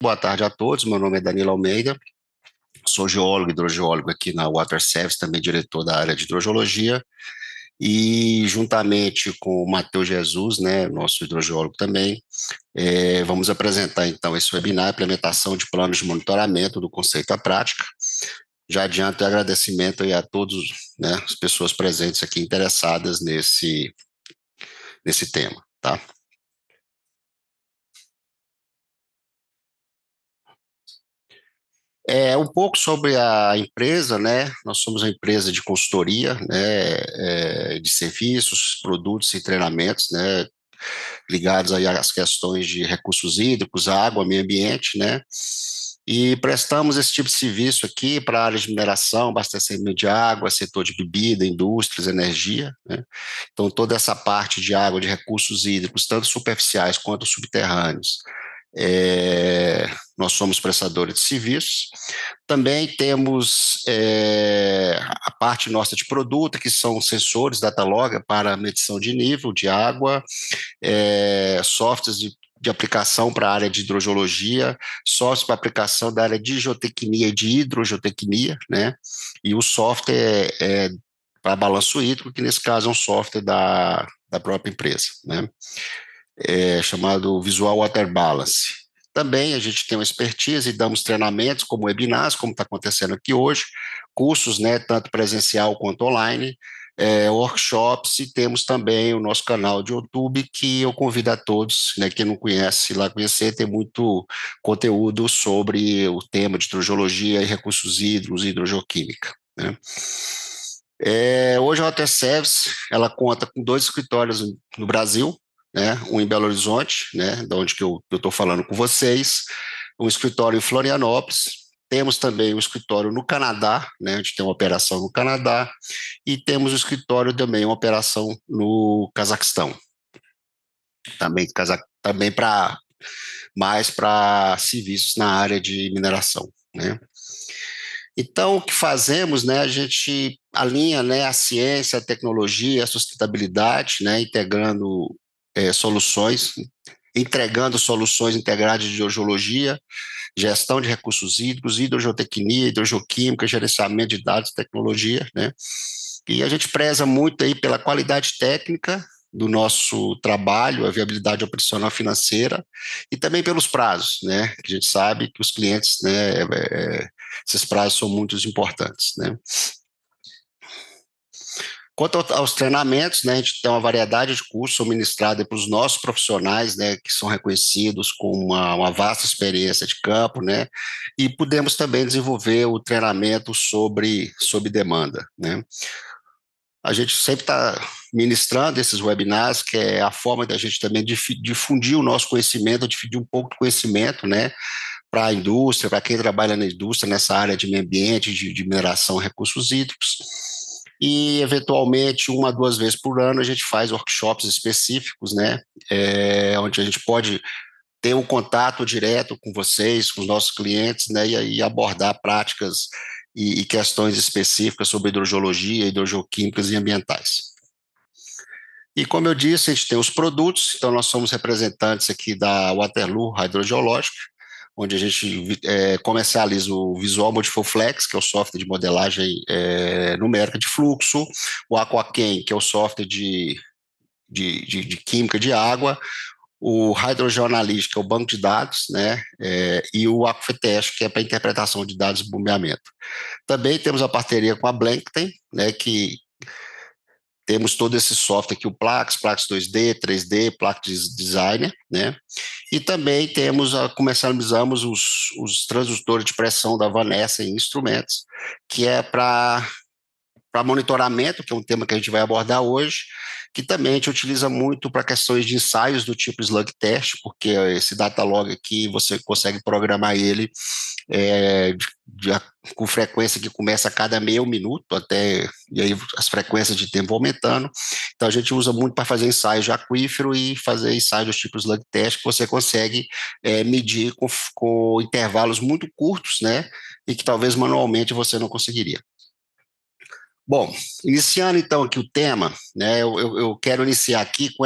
Boa tarde a todos, meu nome é Danilo Almeida, sou geólogo e hidrogeólogo aqui na Water Service, também diretor da área de hidrogeologia, e juntamente com o Matheus Jesus, né, nosso hidrogeólogo também, vamos apresentar então esse webinar, implementação de planos de monitoramento do conceito à prática. Já adianto o agradecimento aí a todos, né, as pessoas presentes aqui interessadas nesse tema, tá? Um pouco sobre a empresa, né? Nós somos uma empresa de consultoria, né? De serviços, produtos e treinamentos, né? Ligados aí às questões de recursos hídricos, água, meio ambiente, né? E prestamos esse tipo de serviço aqui para a área de mineração, abastecimento de água, setor de bebida, indústrias, energia, né? Então, toda essa parte de água, de recursos hídricos, tanto superficiais quanto subterrâneos, nós somos prestadores de serviços. Também temos a parte nossa de produto, que são sensores, data logger para medição de nível de água, softwares de aplicação para a área de hidrogeologia, softwares para aplicação da área de geotecnia e de hidrogeotecnia, né? E o software para balanço hídrico, que nesse caso é um software da própria empresa, né? Chamado Visual Water Balance. Também a gente tem uma expertise e damos treinamentos como webinars, como está acontecendo aqui hoje, cursos, né, tanto presencial quanto online, workshops, e temos também o nosso canal de YouTube, que eu convido a todos, né, quem não conhece, lá conhecer, tem muito conteúdo sobre o tema de hidrogeologia e recursos hídricos e hidrogeoquímica, né. Hoje a Water Service, ela conta com 2 escritórios no Brasil, né, um em Belo Horizonte, né, da onde que eu estou falando com vocês, um escritório em Florianópolis, temos também um escritório no Canadá, né, a gente tem uma operação no Canadá, e temos um escritório também, uma operação no Cazaquistão, também mais para serviços na área de mineração, né. Então, o que fazemos, né, a gente alinha, né, a ciência, a tecnologia, a sustentabilidade, né, integrando soluções, entregando soluções integradas de geologia, gestão de recursos hídricos, hidrogeotecnia, hidrogeoquímica, gerenciamento de dados, tecnologia, né? E a gente preza muito aí pela qualidade técnica do nosso trabalho, a viabilidade operacional financeira e também pelos prazos, né? Que a gente sabe que os clientes, né, esses prazos são muito importantes, né? Quanto aos treinamentos, né, a gente tem uma variedade de cursos ministrados para os nossos profissionais, né, que são reconhecidos com uma vasta experiência de campo, né, e podemos também desenvolver o treinamento sob demanda, né. A gente sempre está ministrando esses webinars, que é a forma da gente também difundir o nosso conhecimento, difundir um pouco do conhecimento, né, para a indústria, para quem trabalha na indústria, nessa área de meio ambiente, de mineração e recursos hídricos. E, eventualmente, 1 a 2 vezes por ano, a gente faz workshops específicos, né, onde a gente pode ter um contato direto com vocês, com os nossos clientes, né, e abordar práticas e questões específicas sobre hidrogeologia, hidrogeoquímicas e ambientais. E, como eu disse, a gente tem os produtos, então nós somos representantes aqui da Waterloo Hidrogeológica, onde a gente comercializa o Visual Multifold Flex, que é o software de modelagem numérica de fluxo, o AquaChem, que é o software de química de água, o Hydrogeoanalytics, que é o banco de dados, né, e o AquaFTech, que é para interpretação de dados de bombeamento. Também temos a parceria com a Blankten, né, que temos todo esse software aqui, o Plax 2D, 3D, Plax Designer, né? E também comercializamos os transdutores de pressão da Vanessa em instrumentos, que é para monitoramento, que é um tema que a gente vai abordar hoje, que também a gente utiliza muito para questões de ensaios do tipo slug test, porque esse data log aqui você consegue programar ele é, de, com frequência que começa a cada meio minuto, e aí as frequências de tempo aumentando. Então a gente usa muito para fazer ensaios de aquífero e fazer ensaios do tipo slug test, que você consegue medir com intervalos muito curtos, né, e que talvez manualmente você não conseguiria. Bom, iniciando então aqui o tema, né, eu quero iniciar aqui com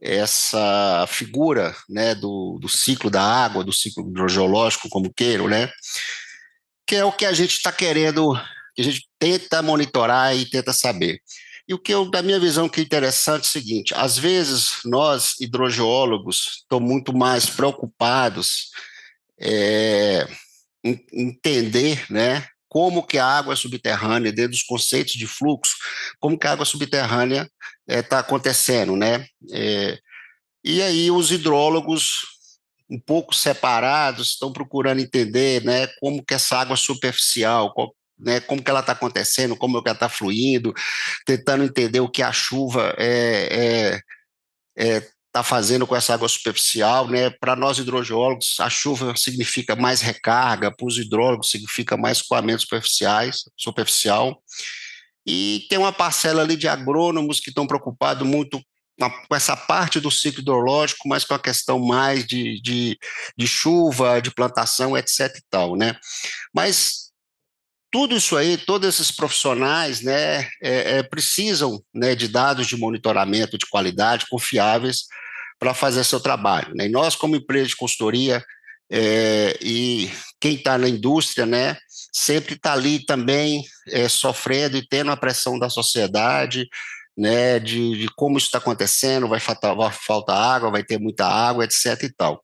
essa figura, né, do ciclo da água, do ciclo hidrogeológico, como queiram, né, que é o que a gente está querendo, que a gente tenta monitorar e tenta saber. E o que eu, da minha visão, que é interessante é o seguinte: às vezes nós, hidrogeólogos, estamos muito mais preocupados é, em entender, né, como que a água subterrânea, dentro dos conceitos de fluxo, como que a água subterrânea está acontecendo, né? E aí os hidrólogos, um pouco separados, estão procurando entender, né, como que essa água superficial, né, como que ela está acontecendo, como que ela está fluindo, tentando entender o que a chuva está fazendo com essa água superficial, né? Para nós hidrogeólogos, a chuva significa mais recarga, para os hidrólogos significa mais escoamento superficial, e tem uma parcela ali de agrônomos que estão preocupados muito com essa parte do ciclo hidrológico, mas com a questão mais de chuva, de plantação, etc. e tal, né? Mas tudo isso aí, todos esses profissionais, né, precisam, né, de dados de monitoramento de qualidade confiáveis para fazer seu trabalho, né? E nós, como empresa de consultoria, e quem está na indústria, né, sempre está ali também sofrendo e tendo a pressão da sociedade, né, de como isso está acontecendo, vai faltar água, vai ter muita água, etc. e tal.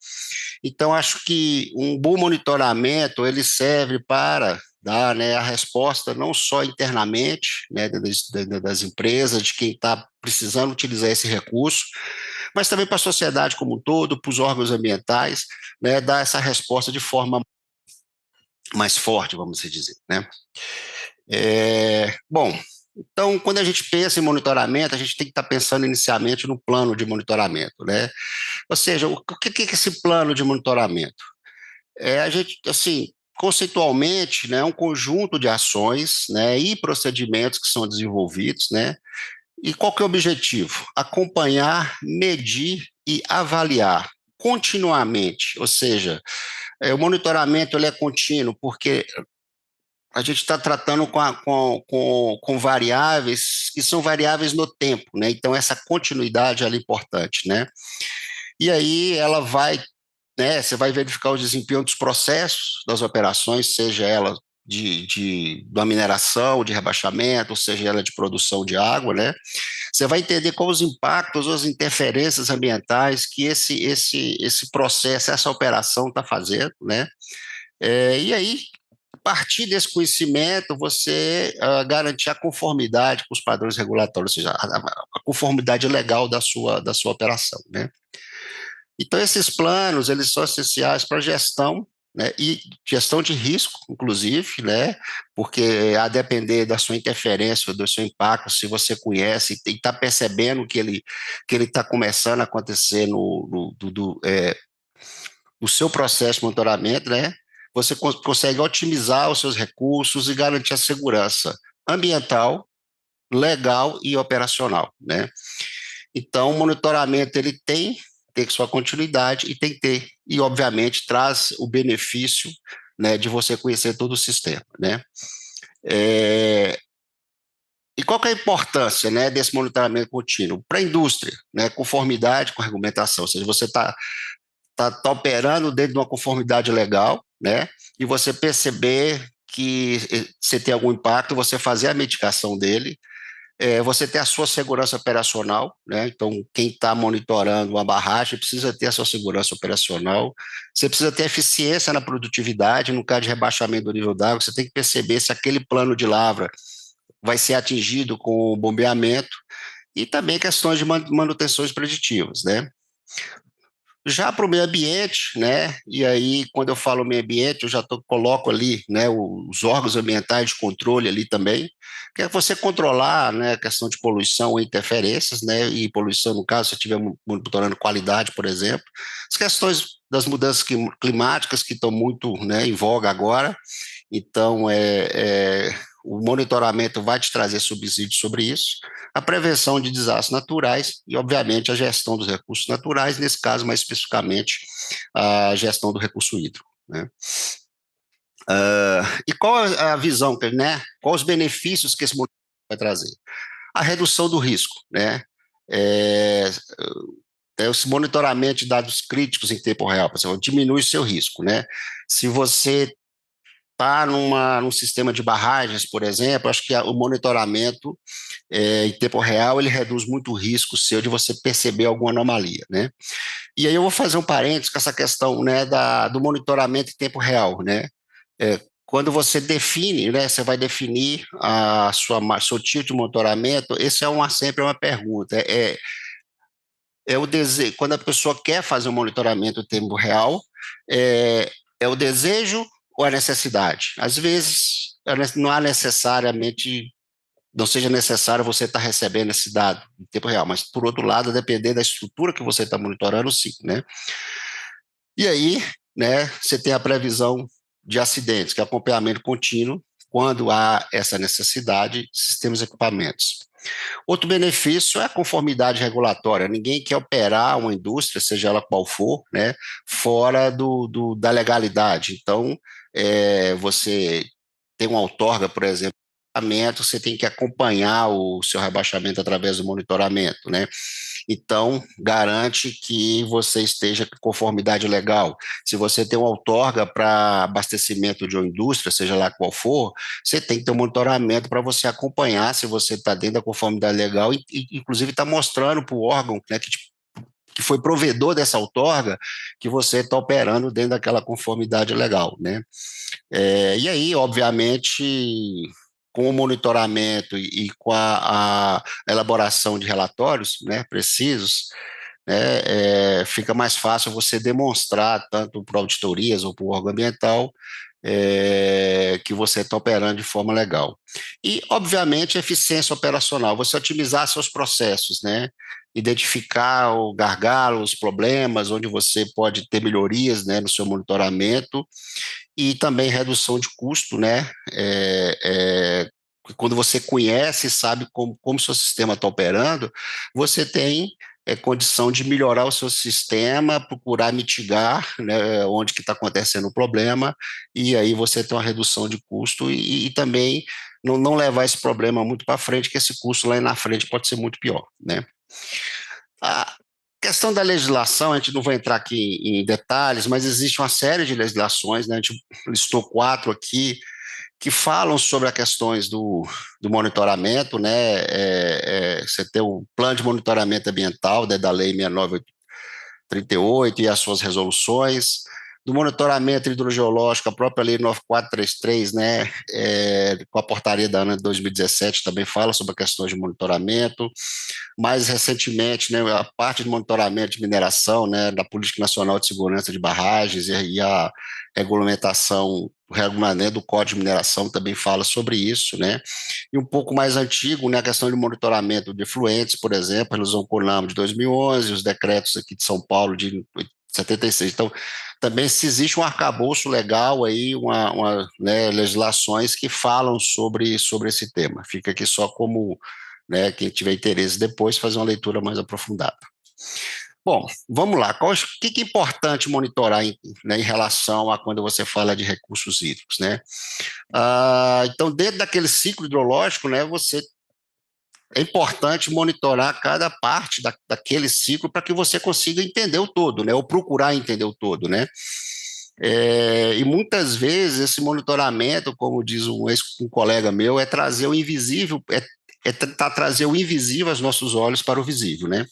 Então, acho que um bom monitoramento ele serve para dar, né, a resposta não só internamente, né, das empresas, de quem está precisando utilizar esse recurso, mas também para a sociedade como um todo, para os órgãos ambientais, né, dar essa resposta de forma mais forte, vamos dizer, né? Bom, então, quando a gente pensa em monitoramento, a gente tem que estar pensando inicialmente no plano de monitoramento, né? Ou seja, o que é esse plano de monitoramento? A gente, assim, conceitualmente, né, um conjunto de ações, né, e procedimentos que são desenvolvidos, né, e qual que é o objetivo? Acompanhar, medir e avaliar continuamente, ou seja, o monitoramento ele é contínuo, porque a gente está tratando com variáveis que são variáveis no tempo, né? Então, essa continuidade ela é importante, né? E aí ela vai, né? Você vai verificar o desempenho dos processos das operações, seja ela da mineração, de rebaixamento, seja ela de produção de água, né? Você vai entender quais os impactos, as interferências ambientais que esse processo, essa operação está fazendo, né? E aí, a partir desse conhecimento, você garantir a conformidade com os padrões regulatórios, ou seja, a conformidade legal da sua operação, né? Então, esses planos, eles são essenciais para a gestão, né, e gestão de risco, inclusive, né, porque a depender da sua interferência, do seu impacto, se você conhece e está percebendo que ele está começando a acontecer no seu processo de monitoramento, né, você consegue otimizar os seus recursos e garantir a segurança ambiental, legal e operacional, né? Então, o monitoramento ele tem que sua continuidade e tem que ter, e obviamente traz o benefício, né, de você conhecer todo o sistema, né? É, e qual que é a importância, né, desse monitoramento contínuo? Para a indústria, né, conformidade com a regulamentação, ou seja, você está operando dentro de uma conformidade legal, né, e você perceber que você tem algum impacto, você fazer a mitigação dele, você ter a sua segurança operacional, né? Então, quem está monitorando uma barragem precisa ter a sua segurança operacional, você precisa ter eficiência na produtividade, no caso de rebaixamento do nível d'água, você tem que perceber se aquele plano de lavra vai ser atingido com o bombeamento, e também questões de manutenções preditivas, né? Já para o meio ambiente, né? E aí, quando eu falo meio ambiente, eu já coloco ali, né, os órgãos ambientais de controle ali também, que é você controlar, né, a questão de poluição e interferências, né? E poluição, no caso, se estiver monitorando qualidade, por exemplo, as questões das mudanças climáticas que estão muito, né, em voga agora. Então, o monitoramento vai te trazer subsídios sobre isso, a prevenção de desastres naturais e, obviamente, a gestão dos recursos naturais, nesse caso, mais especificamente, a gestão do recurso hídrico, né? E qual a visão, né? Quais os benefícios que esse monitoramento vai trazer? A redução do risco, né? É, esse monitoramento de dados críticos em tempo real, por exemplo, diminui o seu risco, né? Se você está num sistema de barragens, por exemplo, acho que o monitoramento em tempo real ele reduz muito o risco seu de você perceber alguma anomalia, né? E aí eu vou fazer um parênteses com essa questão, né, do monitoramento em tempo real, né? Quando você define, né, você vai definir seu tipo de monitoramento, esse é sempre uma pergunta, o desejo, quando a pessoa quer fazer um monitoramento em tempo real, é, é o desejo ou a necessidade? Às vezes, não há necessariamente, não seja necessário você estar recebendo esse dado em tempo real, mas, por outro lado, depender da estrutura que você está monitorando, sim, né? E aí, né, você tem a previsão de acidentes, que é acompanhamento contínuo, quando há essa necessidade, sistemas e equipamentos. Outro benefício é a conformidade regulatória. Ninguém quer operar uma indústria, seja ela qual for, né, fora da legalidade. Então, você tem uma outorga, por exemplo, você tem que acompanhar o seu rebaixamento através do monitoramento, né? Então, garante que você esteja com conformidade legal. Se você tem uma outorga para abastecimento de uma indústria, seja lá qual for, você tem que ter um monitoramento para você acompanhar se você está dentro da conformidade legal e inclusive, está mostrando para o órgão, né, que foi provedor dessa outorga, que você está operando dentro daquela conformidade legal, né? E aí, obviamente, com o monitoramento e com a elaboração de relatórios, né, precisos, né, fica mais fácil você demonstrar, tanto para auditorias ou para o órgão ambiental, que você está operando de forma legal. E, obviamente, eficiência operacional, você otimizar seus processos, né? Identificar o gargalo, os problemas, onde você pode ter melhorias, né, no seu monitoramento, e também redução de custo, né? Quando você conhece e sabe como seu sistema está operando, você tem condição de melhorar o seu sistema, procurar mitigar, né, onde que está acontecendo o problema, e aí você tem uma redução de custo e também não levar esse problema muito para frente, que esse custo lá na frente pode ser muito pior, né? A questão da legislação, a gente não vai entrar aqui em detalhes, mas existe uma série de legislações, né? A gente listou 4 aqui, que falam sobre as questões do monitoramento, né? Você tem o plano de monitoramento ambiental, né, da Lei 6938 e as suas resoluções, do monitoramento hidrogeológico, a própria Lei 9433, né, com a portaria da ANA de 2017, também fala sobre questões de monitoramento. Mais recentemente, né, a parte de monitoramento de mineração, né, da Política Nacional de Segurança de Barragens e a regulamentação, o regulamento do Código de Mineração também fala sobre isso, né? E um pouco mais antigo, né, a questão de monitoramento de efluentes, por exemplo, a resolução CONAMA de 2011, os decretos aqui de São Paulo de 76. Então, também se existe um arcabouço legal aí, né, legislações que falam sobre esse tema. Fica aqui só como, né, quem tiver interesse depois fazer uma leitura mais aprofundada. Bom, vamos lá. O que é importante monitorar né, em relação a quando você fala de recursos hídricos, né? Então, dentro daquele ciclo hidrológico, né, é importante monitorar cada parte daquele ciclo para que você consiga entender o todo, né? Ou procurar entender o todo, né? E muitas vezes esse monitoramento, como diz um colega meu, é trazer o invisível, é tentar trazer o invisível aos nossos olhos para o visível, né?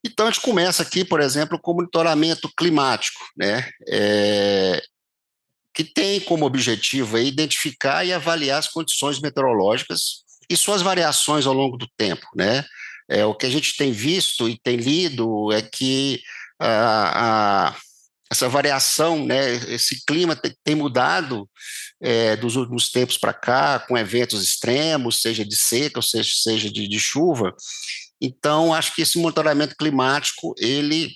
Então a gente começa aqui, por exemplo, com o monitoramento climático, né? Que tem como objetivo identificar e avaliar as condições meteorológicas e suas variações ao longo do tempo, né? O que a gente tem visto e tem lido é que essa variação, né, esse clima tem mudado dos últimos tempos para cá, com eventos extremos, seja de seca, ou seja de chuva. Então, acho que esse monitoramento climático, ele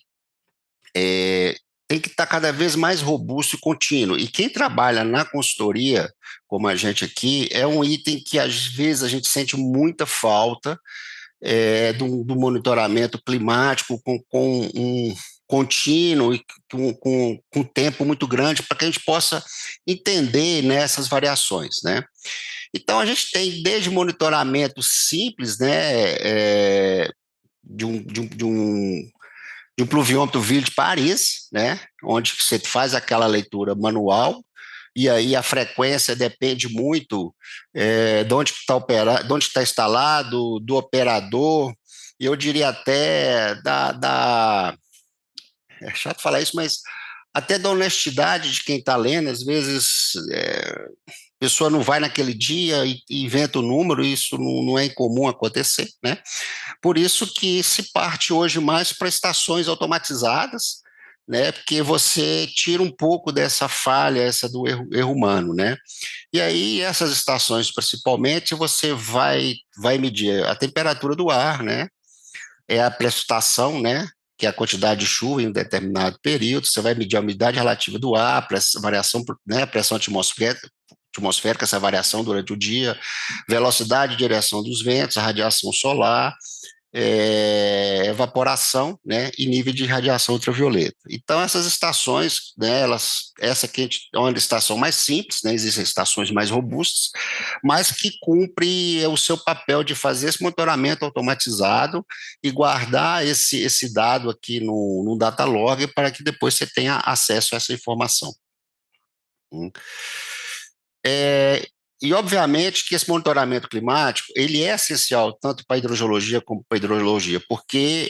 tem que estar cada vez mais robusto e contínuo. E quem trabalha na consultoria, como a gente aqui, é um item que às vezes a gente sente muita falta do monitoramento climático com um contínuo e com tempo muito grande para que a gente possa entender nessas variações, né? Então a gente tem desde monitoramento simples, né, de um de um pluviômetro Ville de Paris, né, onde você faz aquela leitura manual, e aí a frequência depende muito de onde está de onde está instalado, do operador, e eu diria até é chato falar isso, mas até da honestidade de quem está lendo, às vezes a pessoa não vai naquele dia e inventa o número, isso não é incomum acontecer, né? Por isso que se parte hoje mais para estações automatizadas, né? Porque você tira um pouco dessa falha, essa do erro humano, né? E aí essas estações, principalmente, você vai medir a temperatura do ar, né? É a precipitação, né? Que é a quantidade de chuva em um determinado período. Você vai medir a umidade relativa do ar, variação, né? Pressão atmosférica, essa variação durante o dia, velocidade e direção dos ventos, a radiação solar, evaporação, né, e nível de radiação ultravioleta. Então, essas estações, né, essa aqui é uma estação mais simples, né, existem estações mais robustas, mas que cumpre o seu papel de fazer esse monitoramento automatizado e guardar esse dado aqui no data log para que depois você tenha acesso a essa informação. É, e, obviamente, que esse monitoramento climático, ele é essencial tanto para a hidrogeologia como para a hidrologia, porque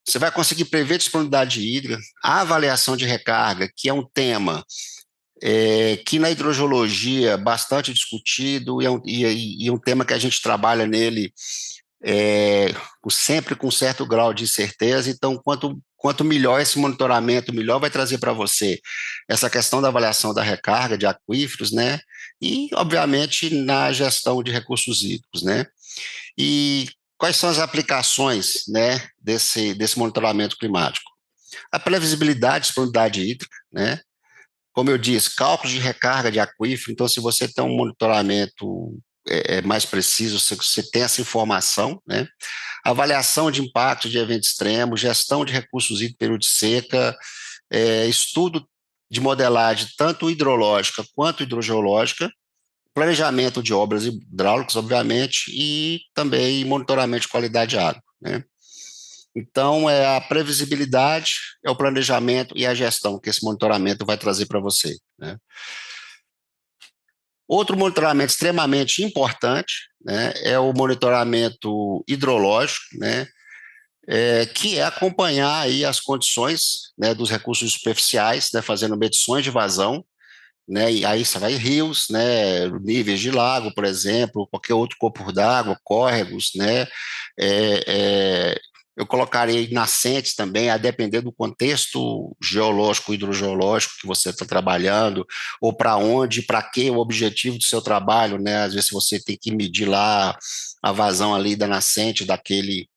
você vai conseguir prever disponibilidade hídrica, a avaliação de recarga, que é um tema que na hidrogeologia é bastante discutido e é um tema que a gente trabalha nele é, sempre com certo grau de incerteza. Então, quanto melhor esse monitoramento, melhor vai trazer para você essa questão da avaliação da recarga de aquíferos, né? E, obviamente, na gestão de recursos hídricos, né? E quais são as aplicações, né, desse monitoramento climático? A previsibilidade, disponibilidade hídrica, né? Como eu disse, cálculos de recarga de aquífero. Então, se você tem um monitoramento mais preciso, você tem essa informação, né? Avaliação de impacto de eventos extremos, gestão de recursos hídricos em período de seca, estudo de modelagem tanto hidrológica quanto hidrogeológica, planejamento de obras hidráulicas, obviamente, e também monitoramento de qualidade de água, né? Então, é a previsibilidade, é o planejamento e a gestão que esse monitoramento vai trazer para você, né? Outro monitoramento extremamente importante, né, é o monitoramento hidrológico, né, que é acompanhar aí as condições, né, dos recursos superficiais, né, fazendo medições de vazão, né, e aí você vai em rios, né, níveis de lago, por exemplo, qualquer outro corpo d'água, córregos, né, é, é, eu colocarei nascentes também, a depender do contexto geológico, hidrogeológico que você está trabalhando, ou para onde, para que o objetivo do seu trabalho, né, às vezes você tem que medir lá a vazão ali da nascente, daquele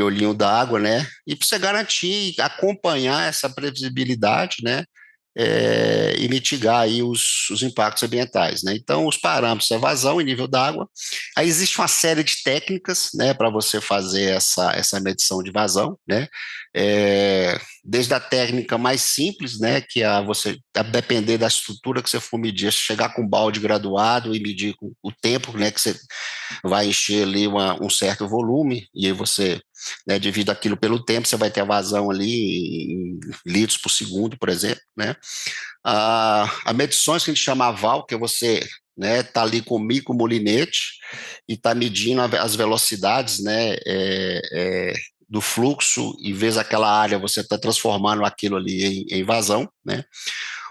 olhinho d'água, né? E para você garantir, acompanhar essa previsibilidade, né? E mitigar aí os impactos ambientais, né? Então, os parâmetros é vazão e nível d'água. Aí existe uma série de técnicas, né, para você fazer essa medição de vazão, né? Desde a técnica mais simples, né, que é você, a depender da estrutura que você for medir, chegar com um balde graduado e medir o tempo, né, que você vai encher ali um certo volume, e aí você, né, divide aquilo pelo tempo, você vai ter a vazão ali em litros por segundo, por exemplo, né? A medições que a gente chama aval, que é você, né, tá ali com o micromolinete e tá medindo as velocidades, né, do fluxo, e vez aquela área você está transformando aquilo ali em vazão, né?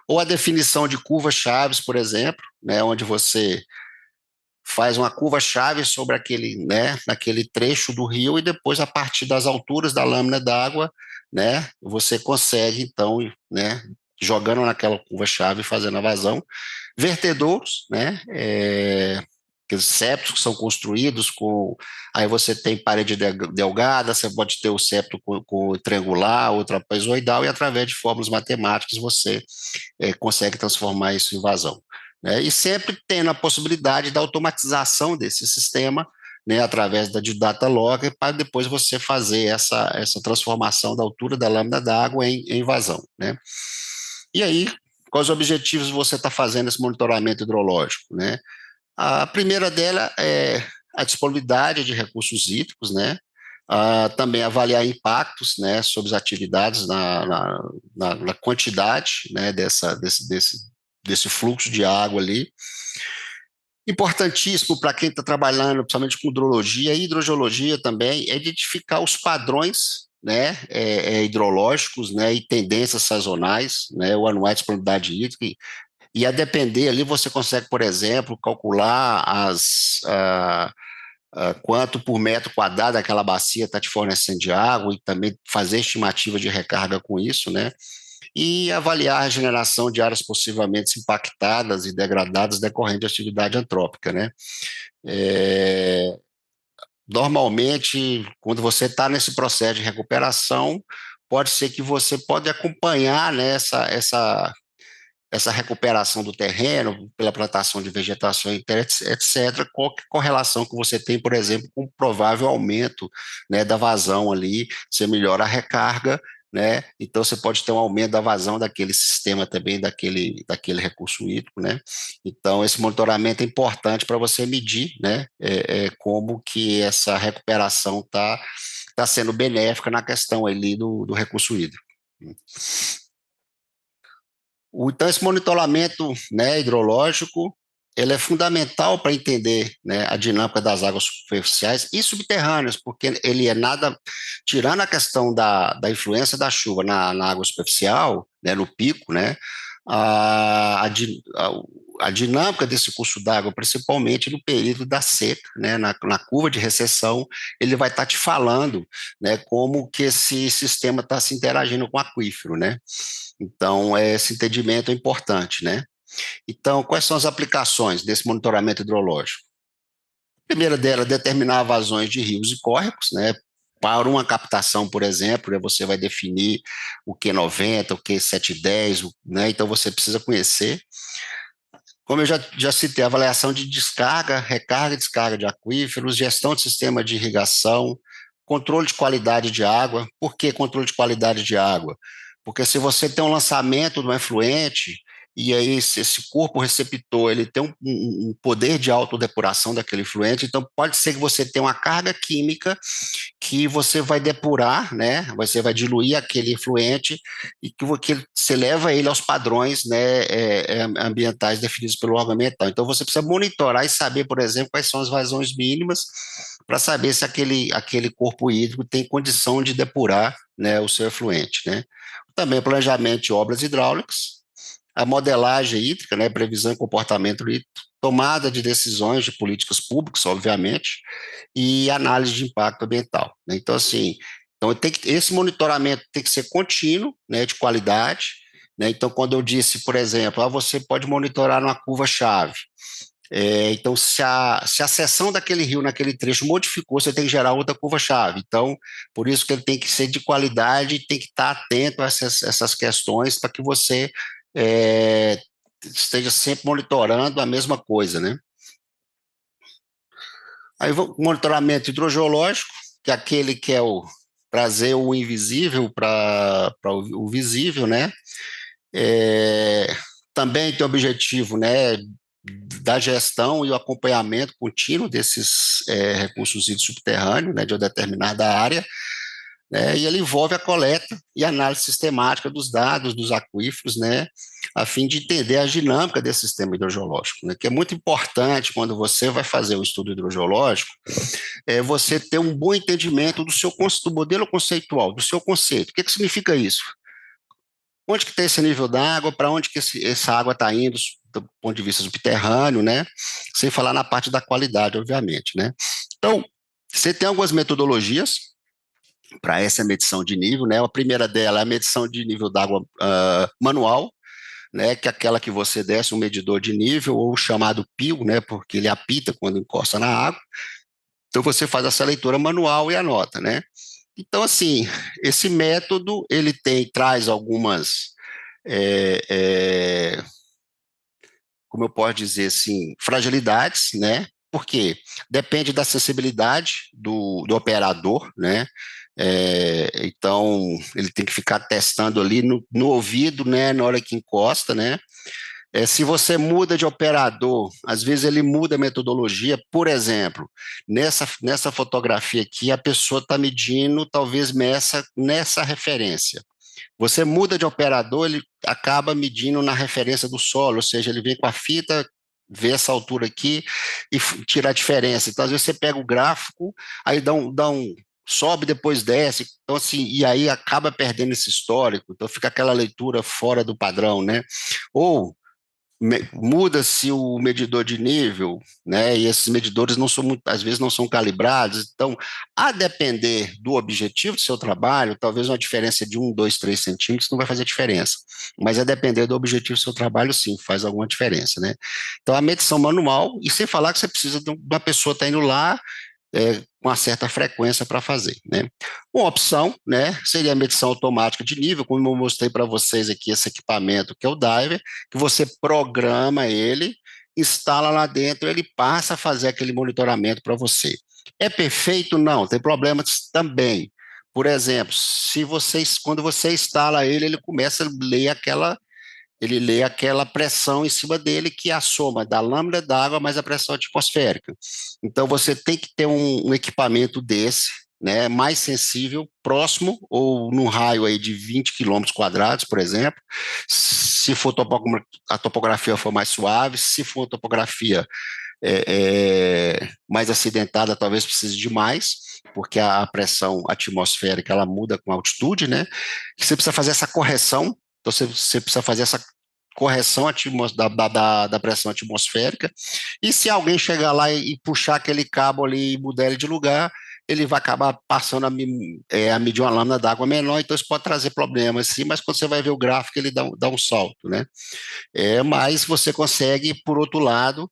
Ou a definição de curvas chaves, por exemplo, né, onde você faz uma curva-chave sobre aquele, né, naquele trecho do rio, e depois, a partir das alturas da lâmina d'água, né, você consegue, então, né, jogando naquela curva-chave, fazendo a vazão. Vertedouros, né, aqueles septos que são construídos com, aí você tem parede delgada, você pode ter o septo com triangular ou trapezoidal, e através de fórmulas matemáticas você consegue transformar isso em vazão, né? E sempre tendo a possibilidade da automatização desse sistema, né, através de data logger, para depois você fazer essa transformação da altura da lâmina d'água em vazão, né? E aí, quais objetivos você está fazendo esse monitoramento hidrológico, né? A primeira dela é a disponibilidade de recursos hídricos, né? Também avaliar impactos, né, sobre as atividades na quantidade, né, desse fluxo de água ali. Importantíssimo para quem está trabalhando, principalmente com hidrologia e hidrogeologia também, é identificar os padrões, né, hidrológicos, né, e tendências sazonais, né, ou anuais de disponibilidade hídrica, e a depender ali você consegue, por exemplo, calcular quanto por metro quadrado aquela bacia está te fornecendo de água e também fazer estimativa de recarga com isso, né? E avaliar a regeneração de áreas possivelmente impactadas e degradadas decorrente de atividade antrópica, né? É, Normalmente, quando você está nesse processo de recuperação, pode ser que você pode acompanhar, né, essa recuperação do terreno pela plantação de vegetação, etc., qual que é a correlação que você tem, por exemplo, com o provável aumento, né, da vazão ali, você melhora a recarga, né, então você pode ter um aumento da vazão daquele sistema também, daquele recurso hídrico, né, então esse monitoramento é importante para você medir, né, como que essa recuperação tá sendo benéfica na questão ali do recurso hídrico. Então, esse monitoramento, né, hidrológico, ele é fundamental para entender, né, a dinâmica das águas superficiais e subterrâneas, porque ele é nada, tirando a questão da influência da chuva na água superficial, né, no pico, né, a dinâmica desse curso d'água, principalmente no período da seca, né, na curva de recessão, ele vai estar te falando, né, como que esse sistema está se interagindo com o aquífero, né. Então, esse entendimento é importante, né? Então, quais são as aplicações desse monitoramento hidrológico? A primeira dela é determinar vazões de rios e córregos, né? Para uma captação, por exemplo, né, você vai definir o Q90, o Q710, né? Então você precisa conhecer. Como eu já citei, avaliação de descarga, recarga e descarga de aquíferos, gestão de sistema de irrigação, controle de qualidade de água. Por que controle de qualidade de água? Porque se você tem um lançamento de um efluente, e aí esse corpo receptor ele tem um poder de autodepuração daquele efluente, então pode ser que você tenha uma carga química que você vai depurar, né? Você vai diluir aquele efluente e que você leva ele aos padrões, né, ambientais definidos pelo órgão ambiental. Então você precisa monitorar e saber, por exemplo, quais são as vazões mínimas para saber se aquele corpo hídrico tem condição de depurar, né, o seu efluente, né? Também o planejamento de obras hidráulicas, a modelagem hídrica, né, previsão e comportamento hídrico, tomada de decisões de políticas públicas, obviamente, e análise de impacto ambiental, né? Então, assim, esse monitoramento tem que ser contínuo, né, de qualidade, né? Então, quando eu disse, por exemplo, você pode monitorar numa curva-chave. Então, se a seção daquele rio naquele trecho modificou, você tem que gerar outra curva-chave. Então, por isso que ele tem que ser de qualidade e tem que estar atento a essas questões para que você é, esteja sempre monitorando a mesma coisa, né? Aí, o monitoramento hidrogeológico, que é aquele que é o trazer o invisível para o visível, né? É, Também tem o objetivo, né, da gestão e o acompanhamento contínuo desses recursos hídricos subterrâneos, né, de uma determinada área, né, e ele envolve a coleta e análise sistemática dos dados dos aquíferos, né, a fim de entender a dinâmica desse sistema hidrogeológico, né, que é muito importante quando você vai fazer o estudo hidrogeológico, você ter um bom entendimento do modelo conceitual, do seu conceito. O que significa isso? Onde que tem esse nível d'água, para onde que essa água está indo do ponto de vista subterrâneo, né? Sem falar na parte da qualidade, obviamente, né? Então, você tem algumas metodologias para essa medição de nível, né? A primeira dela é a medição de nível d'água manual, né? Que é aquela que você desce um medidor de nível, ou chamado pio, né? Porque ele apita quando encosta na água. Então, você faz essa leitura manual e anota, né? Então, assim, esse método, ele traz algumas é, é, como eu posso dizer assim, fragilidades, né? Porque depende da sensibilidade do operador, né? Então, ele tem que ficar testando ali no ouvido, né? Na hora que encosta, né? Se você muda de operador, às vezes ele muda a metodologia. Por exemplo, nessa fotografia aqui, a pessoa está medindo, talvez nessa referência. Você muda de operador, ele acaba medindo na referência do solo, ou seja, ele vem com a fita, vê essa altura aqui e tira a diferença. Então, às vezes você pega o gráfico, aí sobe, depois desce, então assim, e aí acaba perdendo esse histórico, então fica aquela leitura fora do padrão, né? Ou muda-se o medidor de nível, né? E esses medidores não são às vezes não são calibrados. Então, a depender do objetivo do seu trabalho, talvez uma diferença de 1, 2, 3 centímetros não vai fazer diferença. Mas a depender do objetivo do seu trabalho, sim, faz alguma diferença, né? Então, a medição manual, e sem falar que você precisa de uma pessoa estar indo lá com uma certa frequência para fazer, né? Uma opção, né, seria a medição automática de nível, como eu mostrei para vocês aqui esse equipamento que é o Diver, que você programa ele, instala lá dentro, ele passa a fazer aquele monitoramento para você. É perfeito? Não, tem problemas também. Por exemplo, quando você instala ele, ele começa a ler aquela pressão em cima dele, que é a soma da lâmina d'água mais a pressão atmosférica. Então, você tem que ter um equipamento desse, né, mais sensível, próximo, ou num raio aí de 20 quilômetros quadrados, por exemplo. Se for a topografia for mais suave, se for topografia mais acidentada, talvez precise de mais, porque a pressão atmosférica ela muda com a altitude, né? Você precisa fazer essa correção, então você precisa fazer essa correção da pressão atmosférica, e se alguém chegar lá e puxar aquele cabo ali e mudar ele de lugar, ele vai acabar passando a medir uma lâmina d'água menor, então isso pode trazer problemas, sim, mas quando você vai ver o gráfico, ele dá um salto, né? Mas você consegue, por outro lado,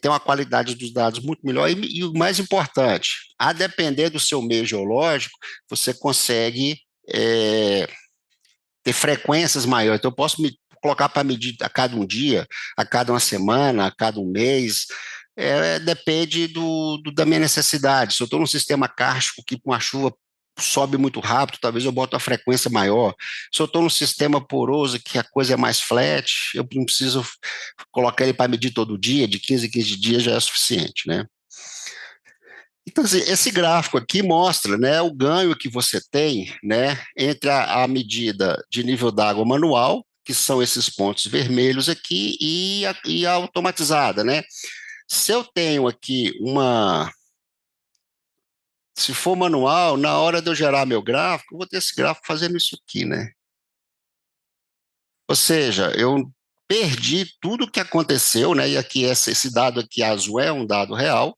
ter uma qualidade dos dados muito melhor e o mais importante, a depender do seu meio geológico, você consegue é, ter frequências maiores. Então, eu posso me colocar para medir a cada um dia, a cada uma semana, a cada um mês. Depende da minha necessidade. Se eu estou num sistema kárstico que com a chuva sobe muito rápido, talvez eu bote uma frequência maior. Se eu estou num sistema poroso que a coisa é mais flat, eu não preciso colocar ele para medir todo dia, de 15 em 15 dias já é suficiente, né? Então, assim, esse gráfico aqui mostra, né, o ganho que você tem, né, entre a medida de nível d'água manual, que são esses pontos vermelhos aqui, e a automatizada, né? Se eu tenho aqui se for manual, na hora de eu gerar meu gráfico, eu vou ter esse gráfico fazendo isso aqui, né? Ou seja, eu perdi tudo o que aconteceu, né? E aqui esse dado aqui azul é um dado real.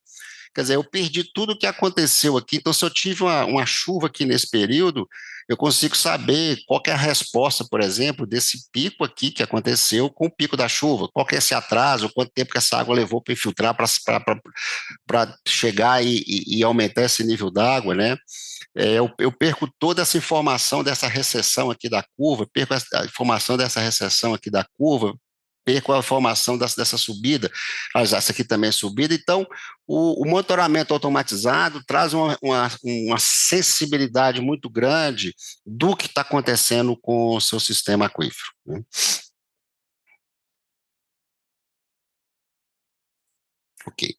Quer dizer, eu perdi tudo o que aconteceu aqui. Então, se eu tive uma chuva aqui nesse período, eu consigo saber qual que é a resposta, por exemplo, desse pico aqui que aconteceu com o pico da chuva. Qual que é esse atraso, quanto tempo que essa água levou para infiltrar, para chegar e aumentar esse nível d'água, né? Eu perco toda essa informação dessa recessão aqui da curva, perco a informação dessa recessão aqui da curva, perco a informação dessa subida, essa aqui também é subida. Então, o monitoramento automatizado traz uma sensibilidade muito grande do que está acontecendo com o seu sistema aquífero, né? Ok.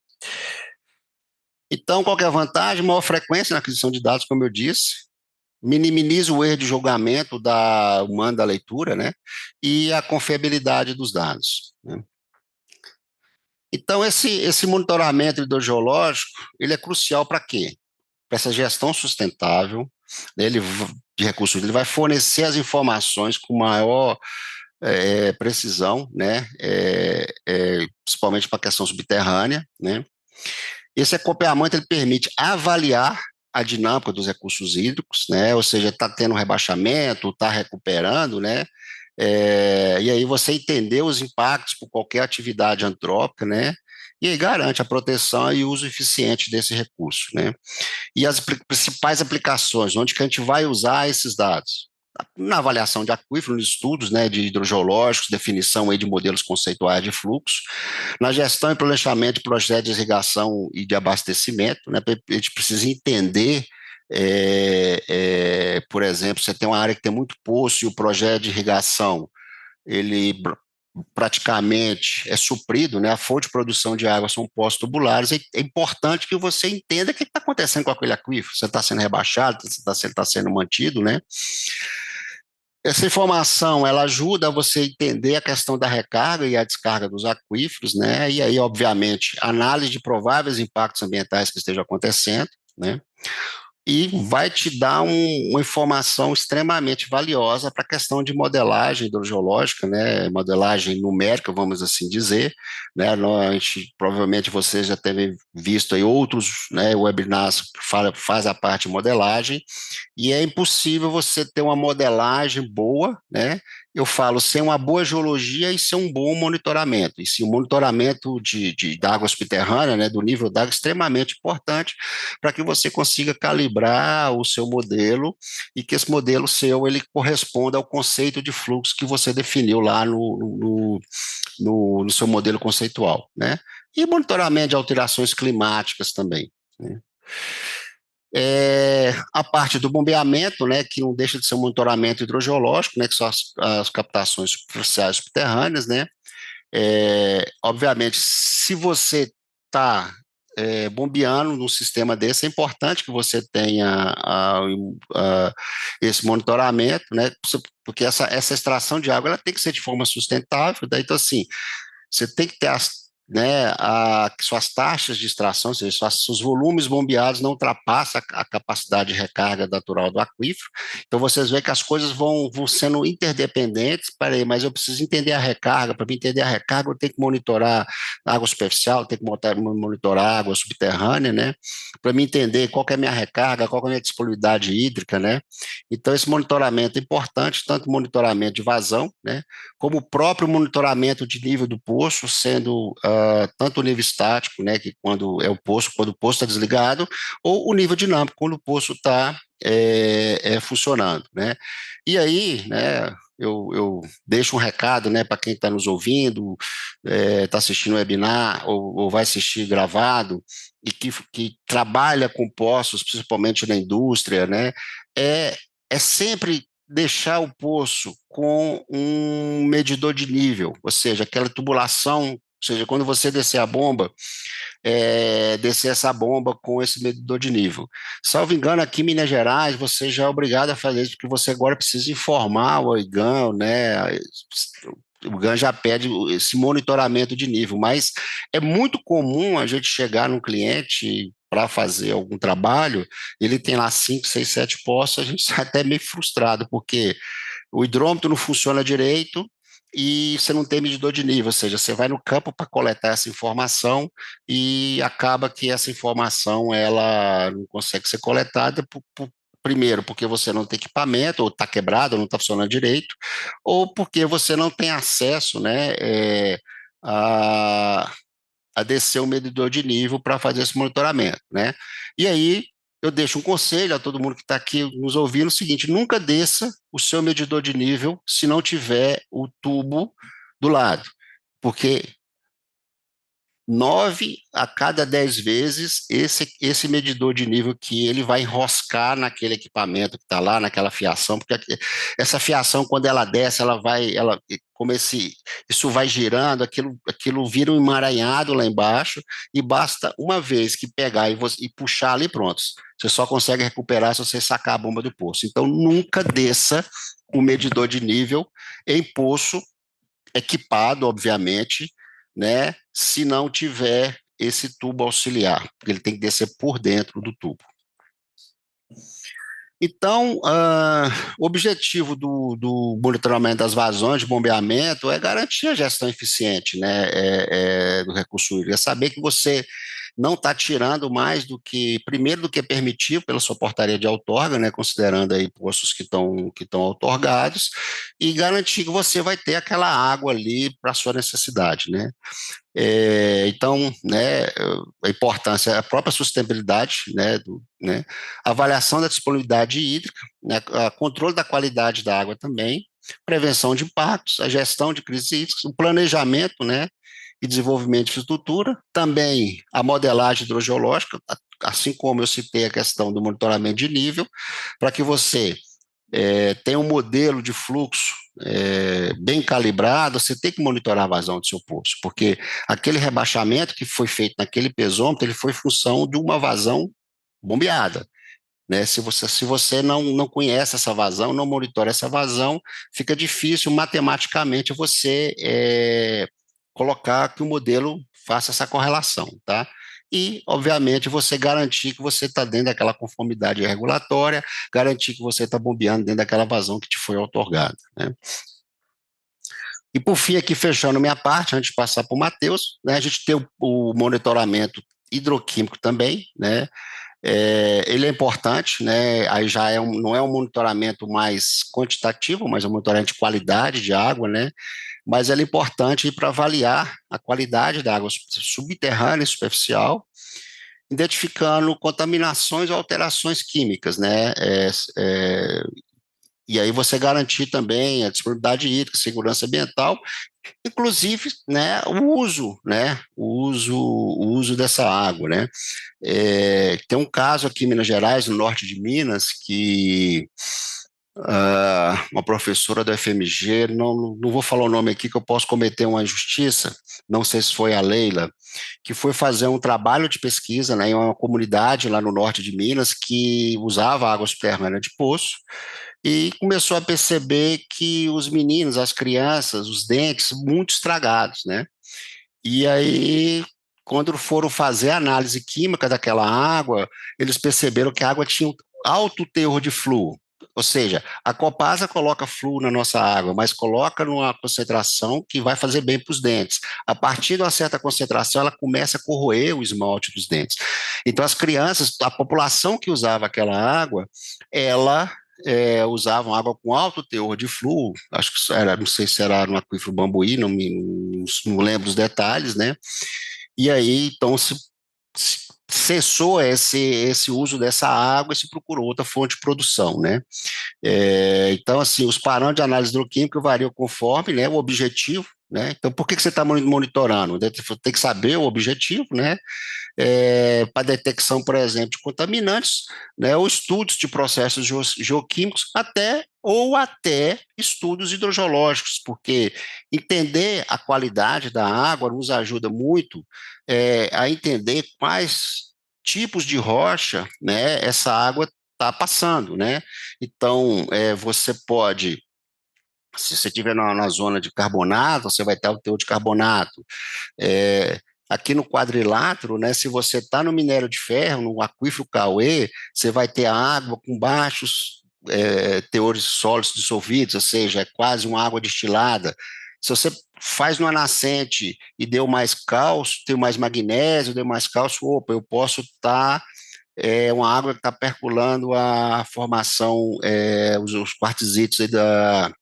Então, qual que é a vantagem? Maior frequência na aquisição de dados, como eu disse, minimiza o erro de julgamento da humana da leitura, né? E a confiabilidade dos dados, né? Então, esse monitoramento hidrogeológico, ele é crucial para quê? Para essa gestão sustentável, né, de recursos, ele vai fornecer as informações com maior precisão, né? Principalmente para a questão subterrânea, né? Esse acompanhamento ele permite avaliar a dinâmica dos recursos hídricos, né? Ou seja, está tendo rebaixamento, está recuperando, né? E aí você entender os impactos por qualquer atividade antrópica, né? E aí garante a proteção e uso eficiente desse recurso, né? E as principais aplicações, onde que a gente vai usar esses dados? Na avaliação de aquífero, nos estudos, né, de hidrogeológicos, definição aí de modelos conceituais de fluxo, na gestão e planejamento de projetos de irrigação e de abastecimento, né, a gente precisa entender, por exemplo, você tem uma área que tem muito poço e o projeto de irrigação, ele praticamente é suprido, né? A fonte de produção de água são poços tubulares, é importante que você entenda o que está acontecendo com aquele aquífero, se está sendo rebaixado, se está sendo mantido, né? Essa informação, ela ajuda você a entender a questão da recarga e a descarga dos aquíferos, né? E aí, obviamente, análise de prováveis impactos ambientais que estejam acontecendo, né? E vai te dar uma informação extremamente valiosa para a questão de modelagem hidrogeológica, né, modelagem numérica, vamos assim dizer, né, provavelmente vocês já devem visto aí outros, né, webinars que faz a parte de modelagem, e é impossível você ter uma modelagem boa, né, eu falo, sem uma boa geologia e sem um bom monitoramento, e se o monitoramento da água subterrânea, né, do nível d'água, é extremamente importante para que você consiga calibrar o seu modelo e que esse modelo seu ele corresponda ao conceito de fluxo que você definiu lá no seu modelo conceitual, né? E monitoramento de alterações climáticas também, né? A parte do bombeamento, né, que não deixa de ser um monitoramento hidrogeológico, né, que são as captações superficiais subterrâneas, né, obviamente, se você está bombeando num sistema desse, é importante que você tenha esse monitoramento, né? Porque essa extração de água ela tem que ser de forma sustentável, daí, então, assim, você tem que ter que suas taxas de extração, ou seja, os volumes bombeados não ultrapassam a capacidade de recarga natural do aquífero. Então, vocês veem que as coisas vão sendo interdependentes. Peraí, mas eu preciso entender a recarga. Para entender a recarga, eu tenho que monitorar água superficial, eu tenho que monitorar água subterrânea, né? Para me entender qual que é a minha recarga, qual que é a minha disponibilidade hídrica, né? Então, esse monitoramento é importante, tanto monitoramento de vazão, né? Como o próprio monitoramento de nível do poço, sendo tanto o nível estático, né, que quando o poço está desligado, ou o nível dinâmico, quando o poço está funcionando, né? E aí, né, eu deixo um recado, né, para quem está nos ouvindo, está assistindo o webinar ou vai assistir gravado e que trabalha com poços, principalmente na indústria, né, é sempre deixar o poço com um medidor de nível, ou seja, aquela tubulação, ou seja, quando você descer a bomba, descer essa bomba com esse medidor de nível. Salvo engano, aqui em Minas Gerais, você já é obrigado a fazer isso, porque você agora precisa informar o OIGAN, né? O GAN já pede esse monitoramento de nível, mas é muito comum a gente chegar num cliente para fazer algum trabalho, ele tem lá 5, 6, 7 postos, a gente está até meio frustrado, porque o hidrômetro não funciona direito e você não tem medidor de nível, ou seja, você vai no campo para coletar essa informação e acaba que essa informação ela não consegue ser coletada primeiro, porque você não tem equipamento, ou está quebrado, ou não está funcionando direito, ou porque você não tem acesso, né, a, a descer o medidor de nível para fazer esse monitoramento, né? E aí eu deixo um conselho a todo mundo que está aqui nos ouvindo, o seguinte, nunca desça o seu medidor de nível se não tiver o tubo do lado, porque 9 a cada 10 vezes esse medidor de nível que ele vai enroscar naquele equipamento que está lá, naquela fiação, porque essa fiação, quando ela desce, como isso vai girando, aquilo vira um emaranhado lá embaixo, e basta uma vez que pegar e puxar ali, pronto. Você só consegue recuperar se você sacar a bomba do poço. Então, nunca desça o medidor de nível em poço equipado, obviamente, né? Se não tiver esse tubo auxiliar, porque ele tem que descer por dentro do tubo. Então, o objetivo do monitoramento das vazões de bombeamento é garantir a gestão eficiente, né, do recurso hídrico, é saber que você não está tirando mais primeiro do que é permitido pela sua portaria de outorga, né, considerando aí poços que estão outorgados, e garantir que você vai ter aquela água ali para a sua necessidade, né. Então, né, a importância, a própria sustentabilidade, né, a avaliação da disponibilidade hídrica, né, controle da qualidade da água também, prevenção de impactos, a gestão de crises hídricas, o planejamento, né, e desenvolvimento de infraestrutura, também a modelagem hidrogeológica, assim como eu citei a questão do monitoramento de nível, para que você tenha um modelo de fluxo bem calibrada, você tem que monitorar a vazão do seu poço, porque aquele rebaixamento que foi feito naquele pesômetro, ele foi função de uma vazão bombeada, né? Se você não conhece essa vazão, não monitora essa vazão, fica difícil matematicamente você colocar que o modelo faça essa correlação, tá? E, obviamente, você garantir que você está dentro daquela conformidade regulatória, garantir que você está bombeando dentro daquela vazão que te foi outorgada, né? E por fim, aqui fechando minha parte, antes de passar para o Matheus, né, a gente tem o monitoramento hidroquímico também, né? Ele é importante, né? Aí já não é um monitoramento mais quantitativo, mas é um monitoramento de qualidade de água, né? Mas ele é importante para avaliar a qualidade da água subterrânea e superficial, identificando contaminações ou alterações químicas, né? E aí você garantir também a disponibilidade hídrica, segurança ambiental, inclusive, né, o uso dessa água, né? Tem um caso aqui em Minas Gerais, no norte de Minas, que uma professora do FMG, não vou falar o nome aqui que eu posso cometer uma injustiça, não sei se foi a Leila, que foi fazer um trabalho de pesquisa, né, em uma comunidade lá no norte de Minas que usava água subterrânea de poço, e começou a perceber que os meninos, as crianças, os dentes muito estragados, né? E aí, quando foram fazer a análise química daquela água, eles perceberam que a água tinha um alto teor de flúor. Ou seja, a Copasa coloca flúor na nossa água, mas coloca numa concentração que vai fazer bem para os dentes. A partir de uma certa concentração, ela começa a corroer o esmalte dos dentes. Então, as crianças, a população que usava aquela água, ela usavam água com alto teor de flúor, acho que era, não sei se era no aquífero Bambuí, não lembro os detalhes, né? E aí, então, se cessou esse uso dessa água e se procurou outra fonte de produção, né? Então, assim, os parâmetros de análise hidroquímica variam conforme, né, o objetivo, né? Então, por que você está monitorando? Tem que saber o objetivo, né? Para detecção, por exemplo, de contaminantes, né, ou estudos de processos geoquímicos, até estudos hidrogeológicos, porque entender a qualidade da água nos ajuda muito a entender quais tipos de rocha, né, essa água está passando, né? Então, você pode, se você estiver na zona de carbonato, você vai ter o teor de carbonato. É, Aqui no quadrilátero, né, se você está no minério de ferro, no aquífero Cauê, você vai ter a água com baixos teores sólidos dissolvidos, ou seja, é quase uma água destilada. Se você faz numa nascente e deu mais cálcio, deu mais magnésio, deu mais cálcio, opa, eu posso estar uma água que está percolando a formação, os quartzitos aí da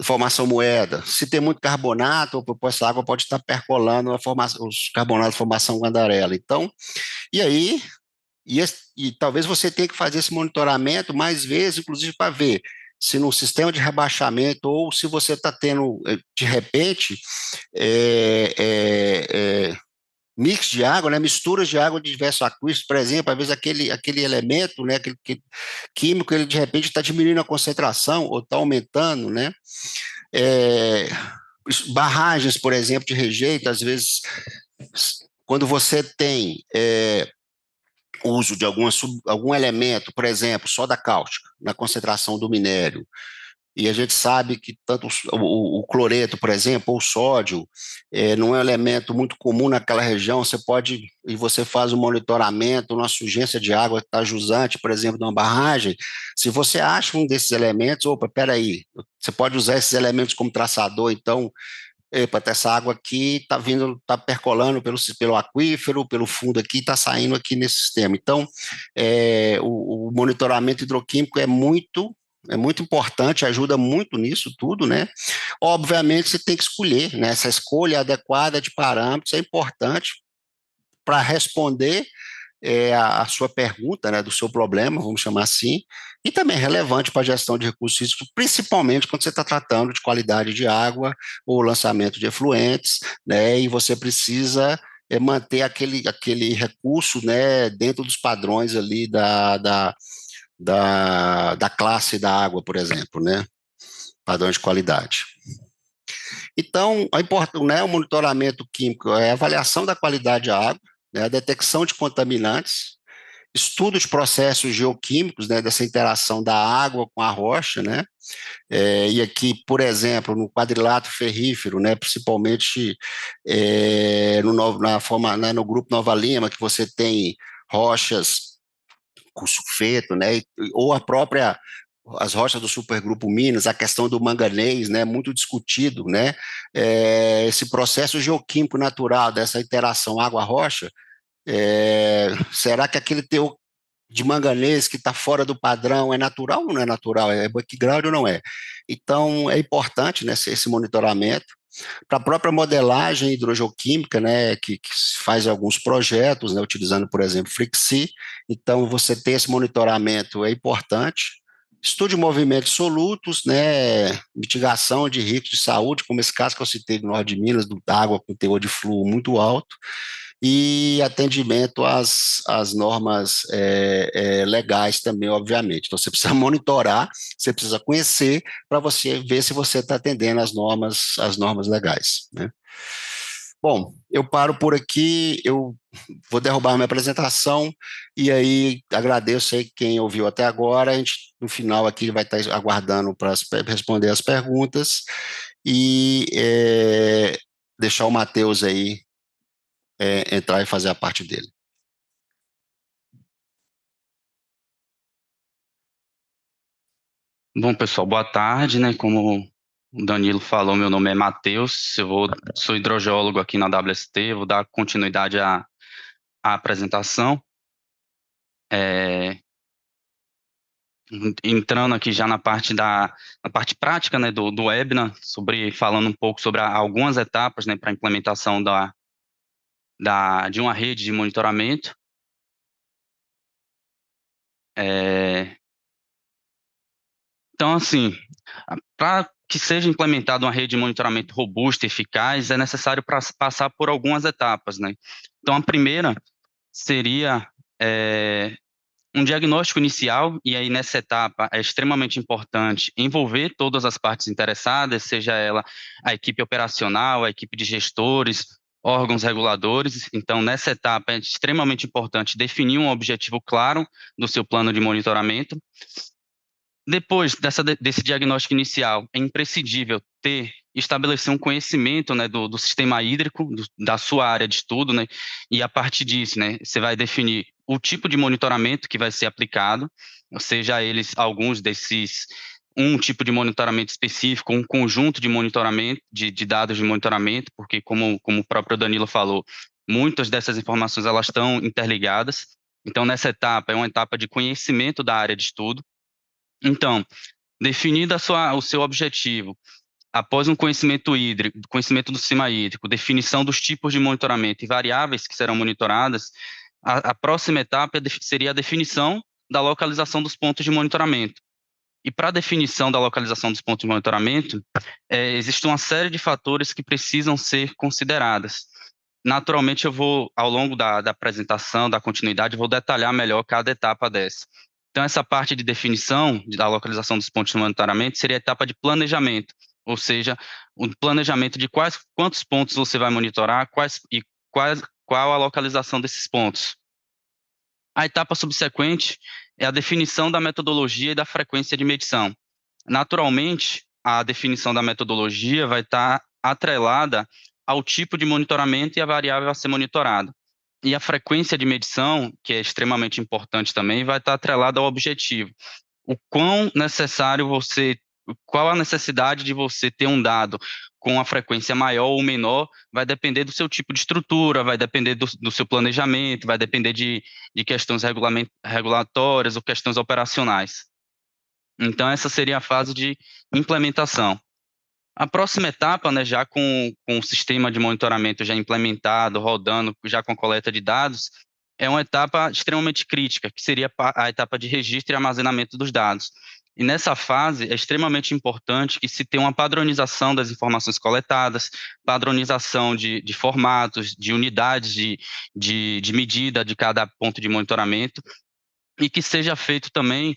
formação moeda. Se tem muito carbonato, essa água pode estar percolando os carbonatos de formação guandarela. Então, e aí, e talvez você tenha que fazer esse monitoramento mais vezes, inclusive para ver se no sistema de rebaixamento ou se você está tendo, de repente, é, é, é, mix de água, né, misturas de água de diversos aquíferos, por exemplo, às vezes aquele elemento, né, aquele químico, ele de repente está diminuindo a concentração ou está aumentando, né? É, Barragens, por exemplo, de rejeito, às vezes, quando você tem uso de algum elemento, por exemplo, soda cáustica, na concentração do minério, e a gente sabe que tanto o cloreto, por exemplo, ou o sódio, não é um elemento muito comum naquela região, e você faz um monitoramento, uma surgência de água que está jusante, por exemplo, numa barragem, se você acha um desses elementos, opa, peraí, você pode usar esses elementos como traçador, então, epa, essa água aqui está vindo, está percolando pelo aquífero, pelo fundo aqui, está saindo aqui nesse sistema. Então, o monitoramento hidroquímico é muito importante, ajuda muito nisso tudo, né? Obviamente, você tem que escolher, né? Essa escolha adequada de parâmetros é importante para responder a sua pergunta, né, do seu problema, vamos chamar assim, e também é relevante para a gestão de recursos hídricos, principalmente quando você está tratando de qualidade de água ou lançamento de efluentes, né, e você precisa manter aquele recurso, né, dentro dos padrões ali da classe da água, por exemplo, né? Padrões de qualidade. Então, né, o monitoramento químico é a avaliação da qualidade da água, né, a detecção de contaminantes, estudo de processos geoquímicos, né, dessa interação da água com a rocha, né, e aqui, por exemplo, no quadrilato ferrífero, né, principalmente no grupo Nova Lima, que você tem rochas com sulfeto, né, ou as rochas do supergrupo Minas, a questão do manganês, né, muito discutido, né, esse processo geoquímico natural dessa interação água-rocha, será que aquele teor de manganês que está fora do padrão é natural ou não é natural? É background ou não é? Então, é importante, né, esse monitoramento. Para a própria modelagem hidrogeoquímica, né, que faz alguns projetos, né, utilizando, por exemplo, Frixi, então você ter esse monitoramento é importante. Estudo de movimentos solutos, né, mitigação de riscos de saúde, como esse caso que eu citei do norte de Minas, da água com teor de fluo muito alto, e atendimento às normas legais também, obviamente. Então, você precisa monitorar, você precisa conhecer para você ver se você está atendendo as normas legais, né? Bom, eu paro por aqui, eu vou derrubar minha apresentação e aí agradeço aí quem ouviu até agora. A gente, no final aqui, vai estar aguardando para responder as perguntas e deixar o Matheus aí entrar e fazer a parte dele. Bom, pessoal, boa tarde, né? Como o Danilo falou, meu nome é Matheus, sou hidrogeólogo aqui na WST, vou dar continuidade à apresentação. É, Entrando aqui já na parte prática, né, do webinar, falando um pouco sobre algumas etapas, né, para a implementação de uma rede de monitoramento. É, então, assim, para que seja implementada uma rede de monitoramento robusta e eficaz, é necessário passar por algumas etapas, né? Então, a primeira seria um diagnóstico inicial, e aí nessa etapa é extremamente importante envolver todas as partes interessadas, seja ela a equipe operacional, a equipe de gestores, órgãos reguladores. Então, nessa etapa é extremamente importante definir um objetivo claro do seu plano de monitoramento. Depois desse diagnóstico inicial, é imprescindível estabelecer um conhecimento, né, do sistema hídrico, da sua área de estudo, né, e a partir disso, né, você vai definir o tipo de monitoramento que vai ser aplicado, ou seja, um tipo de monitoramento específico, um conjunto de monitoramento, de dados de monitoramento, porque como o próprio Danilo falou, muitas dessas informações elas estão interligadas. Então, nessa etapa, é uma etapa de conhecimento da área de estudo. Então, definido o seu objetivo, após um conhecimento hídrico, conhecimento do sistema hídrico, definição dos tipos de monitoramento e variáveis que serão monitoradas, a próxima etapa seria a definição da localização dos pontos de monitoramento. E para a definição da localização dos pontos de monitoramento, existe uma série de fatores que precisam ser consideradas. Naturalmente, ao longo da apresentação, da continuidade, vou detalhar melhor cada etapa dessa. Então, essa parte de definição da localização dos pontos de monitoramento seria a etapa de planejamento, ou seja, o planejamento de quantos pontos você vai monitorar, qual a localização desses pontos. A etapa subsequente é a definição da metodologia e da frequência de medição. Naturalmente, a definição da metodologia vai estar atrelada ao tipo de monitoramento e a variável a ser monitorada. E a frequência de medição, que é extremamente importante também, vai estar atrelada ao objetivo. O quão necessário qual a necessidade de você ter um dado com a frequência maior ou menor, vai depender do seu tipo de estrutura, vai depender do seu planejamento, vai depender de questões regulatórias ou questões operacionais. Então, essa seria a fase de implementação. A próxima etapa, né, já com o sistema de monitoramento já implementado, rodando, já com a coleta de dados, é uma etapa extremamente crítica, que seria a etapa de registro e armazenamento dos dados. E nessa fase é extremamente importante que se tenha uma padronização das informações coletadas, padronização de formatos, de unidades de medida de cada ponto de monitoramento, e que seja feito também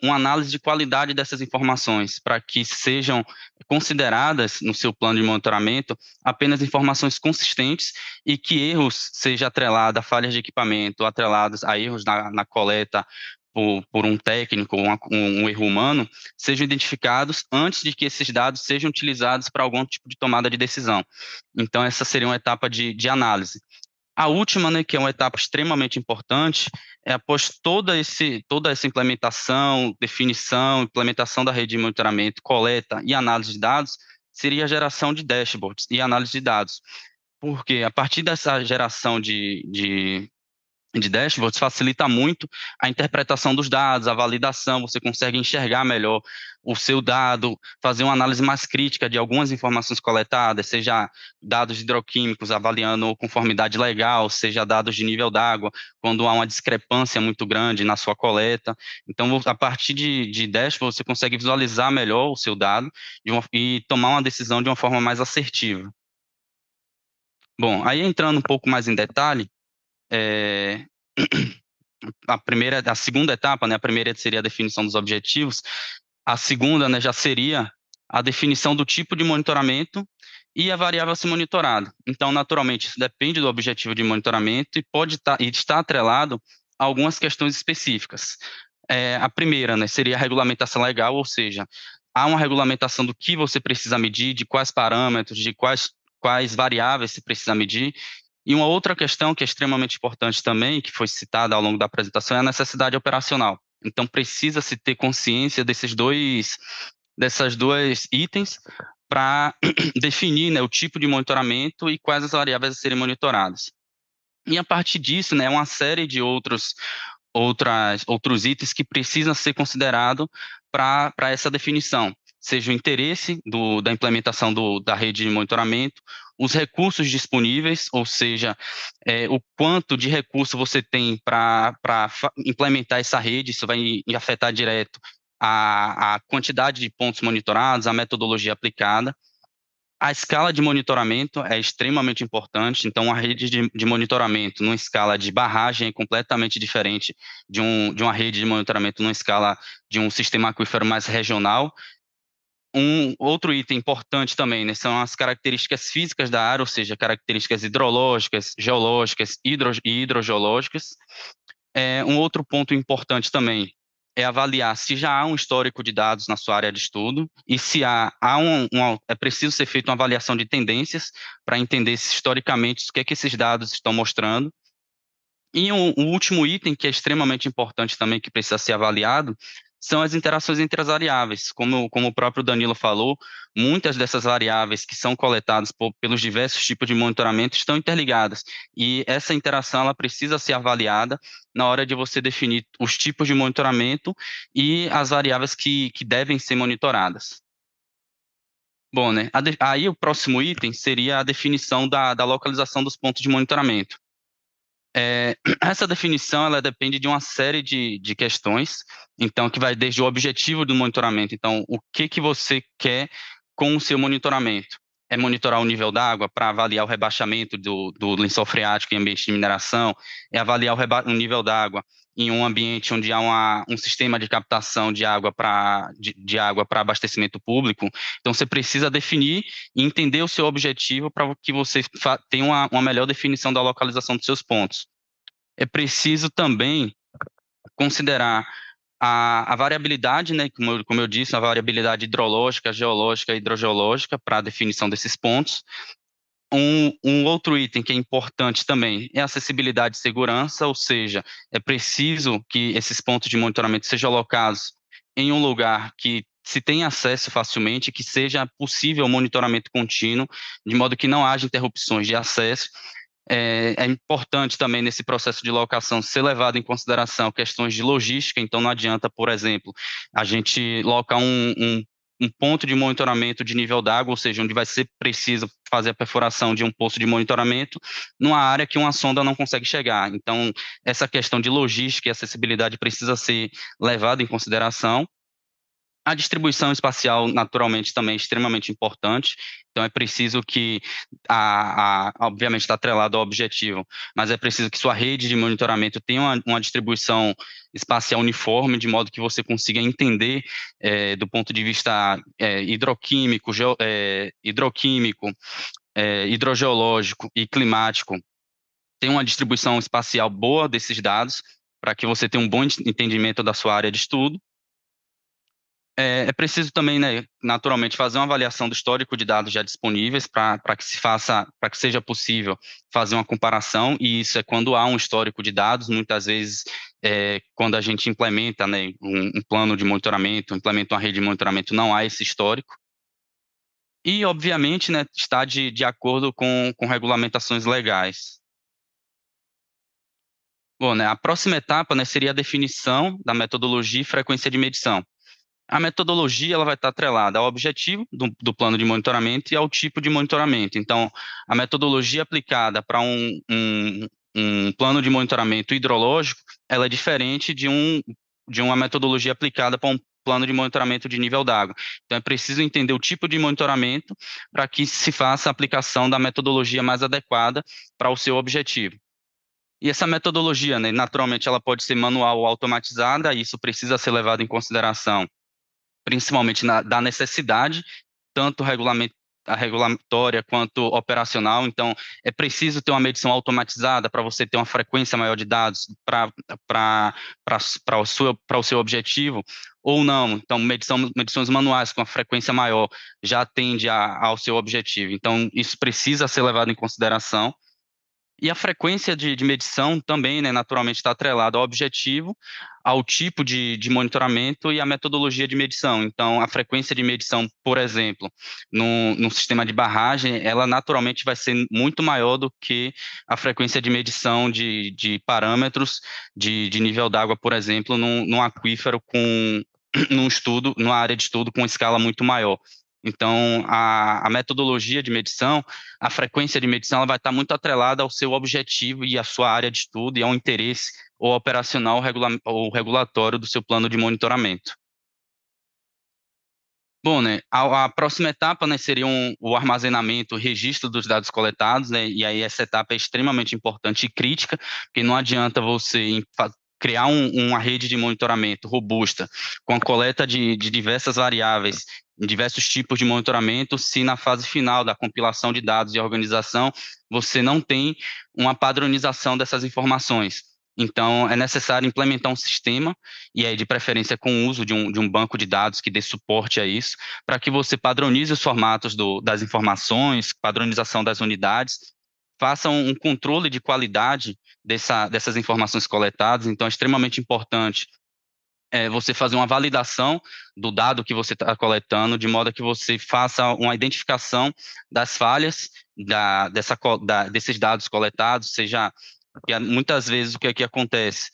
uma análise de qualidade dessas informações, para que sejam consideradas no seu plano de monitoramento apenas informações consistentes e que erros sejam atrelados a falhas de equipamento, atrelados a erros na coleta por um técnico, um erro humano, sejam identificados antes de que esses dados sejam utilizados para algum tipo de tomada de decisão. Então, essa seria uma etapa de análise. A última, né, que é uma etapa extremamente importante, é após toda essa implementação, definição, implementação da rede de monitoramento, coleta e análise de dados, seria a geração de dashboards e análise de dados. Porque a partir dessa geração de dashboards facilita muito a interpretação dos dados, a validação, você consegue enxergar melhor o seu dado, fazer uma análise mais crítica de algumas informações coletadas, seja dados hidroquímicos avaliando conformidade legal, seja dados de nível d'água, quando há uma discrepância muito grande na sua coleta. Então, a partir de dashboard, você consegue visualizar melhor o seu dado e tomar uma decisão de uma forma mais assertiva. Bom, aí entrando um pouco mais em detalhe, é, a segunda etapa, né, a primeira seria a definição dos objetivos, a segunda, né, já seria a definição do tipo de monitoramento e a variável a ser monitorada. Então, naturalmente, isso depende do objetivo de monitoramento e pode estar atrelado a algumas questões específicas. A primeira, né, seria a regulamentação legal, ou seja, há uma regulamentação do que você precisa medir, de quais parâmetros, de quais variáveis você precisa medir. E uma outra questão que é extremamente importante também, que foi citada ao longo da apresentação, é a necessidade operacional. Então, precisa-se ter consciência dessas dois itens para definir, né, o tipo de monitoramento e quais as variáveis a serem monitoradas. E a partir disso, né, uma série de outros itens que precisam ser considerados para essa definição, seja o interesse da implementação da rede de monitoramento, os recursos disponíveis, ou seja, o quanto de recurso você tem para implementar essa rede, isso vai afetar direto a quantidade de pontos monitorados, a metodologia aplicada. A escala de monitoramento é extremamente importante, então a rede de monitoramento numa escala de barragem é completamente diferente de uma rede de monitoramento numa escala de um sistema aquífero mais regional. Um outro item importante também, né, são as características físicas da área, ou seja, características hidrológicas, geológicas e hidrogeológicas. Um outro ponto importante também é avaliar se já há um histórico de dados na sua área de estudo e se é preciso ser feita uma avaliação de tendências para entender se, historicamente o que é que esses dados estão mostrando. E um último item que é extremamente importante também, que precisa ser avaliado, são as interações entre as variáveis. Como o próprio Danilo falou, muitas dessas variáveis que são coletadas pelos diversos tipos de monitoramento estão interligadas. E essa interação ela precisa ser avaliada na hora de você definir os tipos de monitoramento e as variáveis que devem ser monitoradas. Bom, né? Aí o próximo item seria a definição da localização dos pontos de monitoramento. Essa definição ela depende de uma série de questões, então que vai desde o objetivo do monitoramento, então o que você quer com o seu monitoramento? É monitorar o nível d'água para avaliar o rebaixamento do lençol freático em ambiente de mineração, é avaliar o nível d'água em um ambiente onde há um sistema de captação de água de água para abastecimento público. Então você precisa definir e entender o seu objetivo para que você tenha uma melhor definição da localização dos seus pontos. É preciso também considerar a variabilidade, né, como eu disse, a variabilidade hidrológica, geológica e hidrogeológica para a definição desses pontos. Um outro item que é importante também é a acessibilidade e segurança, ou seja, é preciso que esses pontos de monitoramento sejam alocados em um lugar que se tenha acesso facilmente, que seja possível o monitoramento contínuo, de modo que não haja interrupções de acesso. É importante também nesse processo de locação ser levado em consideração questões de logística, então não adianta, por exemplo, a gente locar um ponto de monitoramento de nível d'água, ou seja, onde vai ser preciso fazer a perfuração de um poço de monitoramento, numa área que uma sonda não consegue chegar. Então, essa questão de logística e acessibilidade precisa ser levada em consideração. A distribuição espacial, naturalmente, também é extremamente importante, então é preciso que, obviamente está atrelado ao objetivo, mas é preciso que sua rede de monitoramento tenha uma distribuição espacial uniforme, de modo que você consiga entender, do ponto de vista hidroquímico, hidrogeológico e climático, tem uma distribuição espacial boa desses dados, para que você tenha um bom entendimento da sua área de estudo. É preciso também, né, naturalmente, fazer uma avaliação do histórico de dados já disponíveis para que seja possível fazer uma comparação, e isso é quando há um histórico de dados, muitas vezes, quando a gente implementa, né, um plano de monitoramento, implementa uma rede de monitoramento, não há esse histórico. E, obviamente, né, está de acordo com regulamentações legais. Bom, né, a próxima etapa, né, seria a definição da metodologia e frequência de medição. A metodologia ela vai estar atrelada ao objetivo do plano de monitoramento e ao tipo de monitoramento. Então, a metodologia aplicada para um plano de monitoramento hidrológico, ela é diferente de uma metodologia aplicada para um plano de monitoramento de nível d'água. Então, é preciso entender o tipo de monitoramento para que se faça a aplicação da metodologia mais adequada para o seu objetivo. E essa metodologia, né, naturalmente, ela pode ser manual ou automatizada, e isso precisa ser levado em consideração principalmente da necessidade, tanto a regulatória quanto operacional. Então, é preciso ter uma medição automatizada para você ter uma frequência maior de dados para o seu objetivo, ou não. Então, medições manuais com a frequência maior já atende ao seu objetivo. Então, isso precisa ser levado em consideração. E a frequência de medição também, né, naturalmente está atrelada ao objetivo, ao tipo de monitoramento e à metodologia de medição. Então, a frequência de medição, por exemplo, no sistema de barragem, ela naturalmente vai ser muito maior do que a frequência de medição de parâmetros de nível d'água, por exemplo, num aquífero numa área de estudo com escala muito maior. Então, a metodologia de medição, a frequência de medição, ela vai estar muito atrelada ao seu objetivo e à sua área de estudo e ao interesse ou operacional ou regulatório do seu plano de monitoramento. Bom, né, a próxima etapa, né, seria o armazenamento, o registro dos dados coletados, né, e aí essa etapa é extremamente importante e crítica, porque não adianta você criar uma rede de monitoramento robusta, com a coleta de diversas variáveis, diversos tipos de monitoramento, se na fase final da compilação de dados e organização, você não tem uma padronização dessas informações. Então, é necessário implementar um sistema, e aí de preferência com o uso de um banco de dados que dê suporte a isso, para que você padronize os formatos das informações, padronização das unidades, faça um controle de qualidade dessas informações coletadas. Então, é extremamente importante você fazer uma validação do dado que você está coletando, de modo que você faça uma identificação das falhas desses dados coletados, seja porque muitas vezes o que acontece?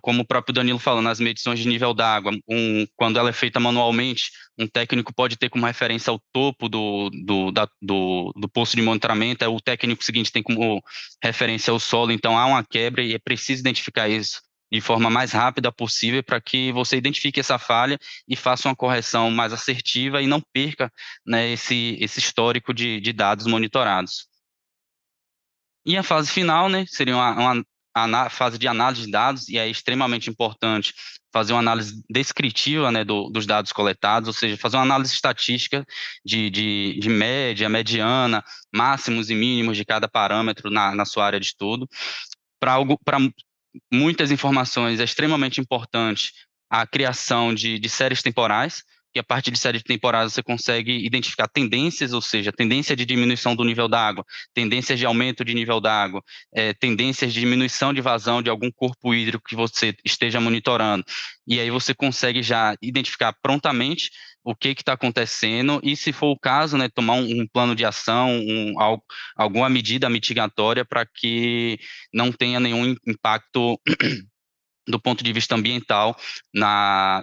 Como o próprio Danilo falou, nas medições de nível d'água, quando ela é feita manualmente, um técnico pode ter como referência o topo do poço de monitoramento, o técnico seguinte tem como referência o solo, então há uma quebra e é preciso identificar isso de forma mais rápida possível para que você identifique essa falha e faça uma correção mais assertiva e não perca, né, esse histórico de dados monitorados. E a fase final, né, seria uma fase de análise de dados, e é extremamente importante fazer uma análise descritiva, né, dos dados coletados, ou seja, fazer uma análise estatística de média, mediana, máximos e mínimos de cada parâmetro na sua área de estudo. Para muitas informações é extremamente importante a criação de séries temporais, que a partir de séries temporais você consegue identificar tendências, ou seja, tendência de diminuição do nível da água, tendências de aumento de nível da água, tendências de diminuição de vazão de algum corpo hídrico que você esteja monitorando. E aí você consegue já identificar prontamente o que está acontecendo e, se for o caso, né, tomar um plano de ação, alguma medida mitigatória para que não tenha nenhum impacto do ponto de vista ambiental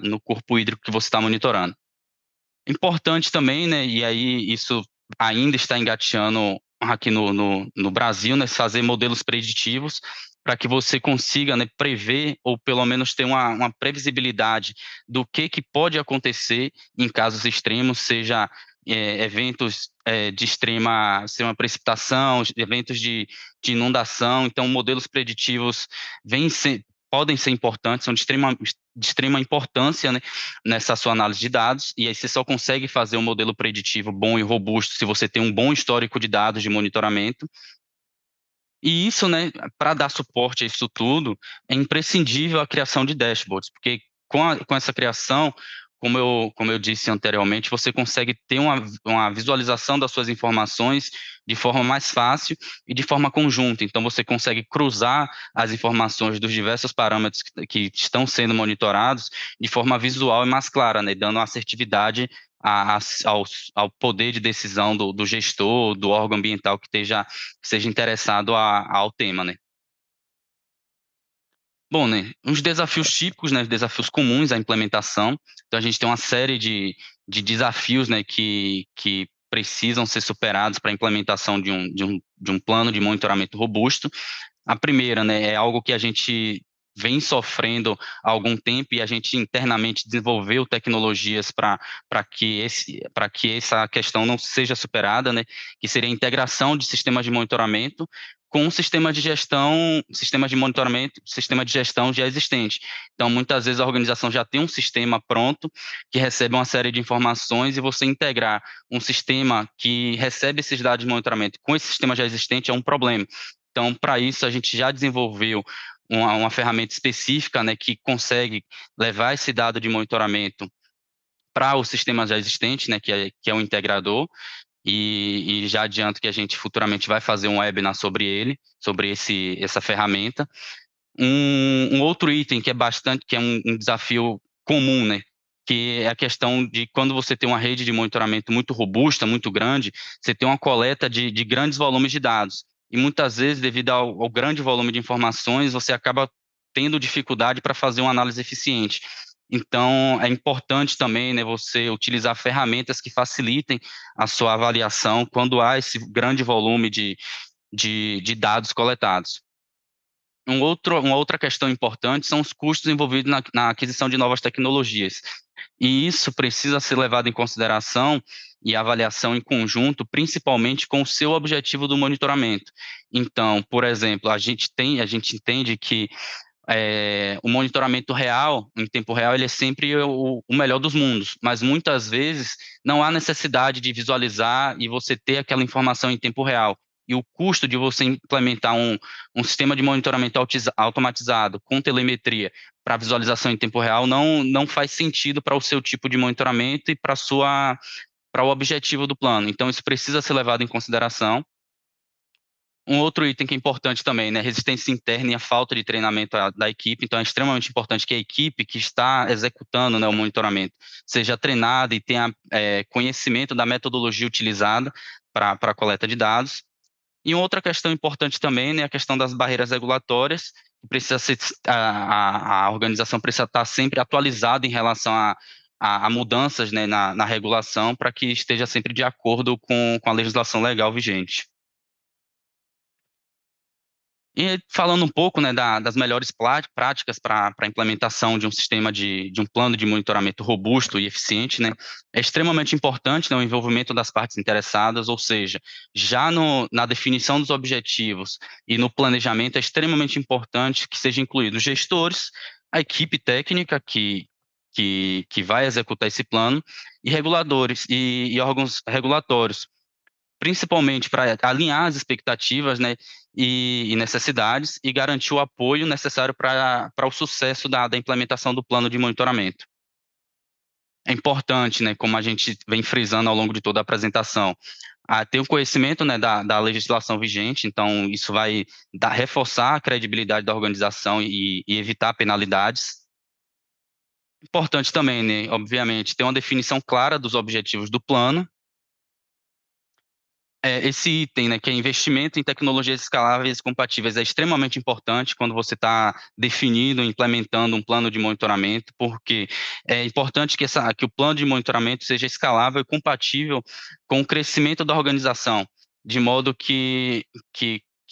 no corpo hídrico que você está monitorando. Importante também, né, e aí isso ainda está engateando aqui no Brasil, né, fazer modelos preditivos para que você consiga, né, prever ou pelo menos ter uma previsibilidade do que pode acontecer em casos extremos, seja eventos de extrema precipitação, eventos de inundação. Então, modelos preditivos podem ser importantes, são de extrema importância, né, nessa sua análise de dados, e aí você só consegue fazer um modelo preditivo bom e robusto se você tem um bom histórico de dados de monitoramento. E isso, né, para dar suporte a isso tudo, é imprescindível a criação de dashboards, porque com essa criação, como eu disse anteriormente, você consegue ter uma visualização das suas informações de forma mais fácil e de forma conjunta. Então, você consegue cruzar as informações dos diversos parâmetros que estão sendo monitorados de forma visual e mais clara, né, dando assertividade ao poder de decisão do gestor, do órgão ambiental que seja interessado ao tema, né? Bom, né, uns desafios típicos, né, desafios comuns à implementação. Então, a gente tem uma série de desafios, né, que precisam ser superados para a implementação de um plano de monitoramento robusto. A primeira, né, é algo que a gente vem sofrendo há algum tempo e a gente internamente desenvolveu tecnologias para que essa questão não seja superada, né, que seria a integração de sistemas de monitoramento com um sistema de gestão, sistemas de monitoramento, sistema de gestão já existente. Então, muitas vezes a organização já tem um sistema pronto que recebe uma série de informações e você integrar um sistema que recebe esses dados de monitoramento com esse sistema já existente é um problema. Então, para isso, a gente já desenvolveu uma ferramenta específica, né, que consegue levar esse dado de monitoramento para o sistema já existente, né, que é o integrador, e já adianto que a gente futuramente vai fazer um webinar sobre ele, sobre essa ferramenta. Um outro item que é um desafio comum, né, que é a questão de quando você tem uma rede de monitoramento muito robusta, muito grande, você tem uma coleta de grandes volumes de dados. E muitas vezes, devido ao grande volume de informações, você acaba tendo dificuldade para fazer uma análise eficiente. Então, é importante também, né, você utilizar ferramentas que facilitem a sua avaliação quando há esse grande volume de dados coletados. Uma outra questão importante são os custos envolvidos na aquisição de novas tecnologias. E isso precisa ser levado em consideração e avaliação em conjunto, principalmente com o seu objetivo do monitoramento. Então, por exemplo, a gente entende que o monitoramento real, em tempo real, ele é sempre o melhor dos mundos, mas muitas vezes não há necessidade de visualizar e você ter aquela informação em tempo real. E o custo de você implementar um sistema de monitoramento automatizado com telemetria para visualização em tempo real não faz sentido para o seu tipo de monitoramento e para o objetivo do plano. Então, isso precisa ser levado em consideração. Um outro item que é importante também, né, resistência interna e a falta de treinamento da equipe. Então, é extremamente importante que a equipe que está executando, né, o monitoramento seja treinada e tenha conhecimento da metodologia utilizada para a coleta de dados. E uma outra questão importante também, né, a questão das barreiras regulatórias, que precisa ser, a organização precisa estar sempre atualizada em relação a mudanças, né, na regulação, para que esteja sempre de acordo com a legislação legal vigente. E falando um pouco, né, das melhores práticas para a implementação de um sistema de um plano de monitoramento robusto e eficiente, né, é extremamente importante, né, o envolvimento das partes interessadas, ou seja, já na definição dos objetivos e no planejamento é extremamente importante que sejam incluídos gestores, a equipe técnica que vai executar esse plano e reguladores e órgãos regulatórios, principalmente para alinhar as expectativas, né, e necessidades e garantir o apoio necessário para o sucesso da implementação do plano de monitoramento. É importante, né, como a gente vem frisando ao longo de toda a apresentação, ter o conhecimento, né, da legislação vigente. Então isso vai reforçar a credibilidade da organização e evitar penalidades. Importante também, né, obviamente, ter uma definição clara dos objetivos do plano. Esse item, né, que é investimento em tecnologias escaláveis e compatíveis, é extremamente importante quando você está definindo, implementando um plano de monitoramento, porque é importante que o plano de monitoramento seja escalável e compatível com o crescimento da organização, de modo que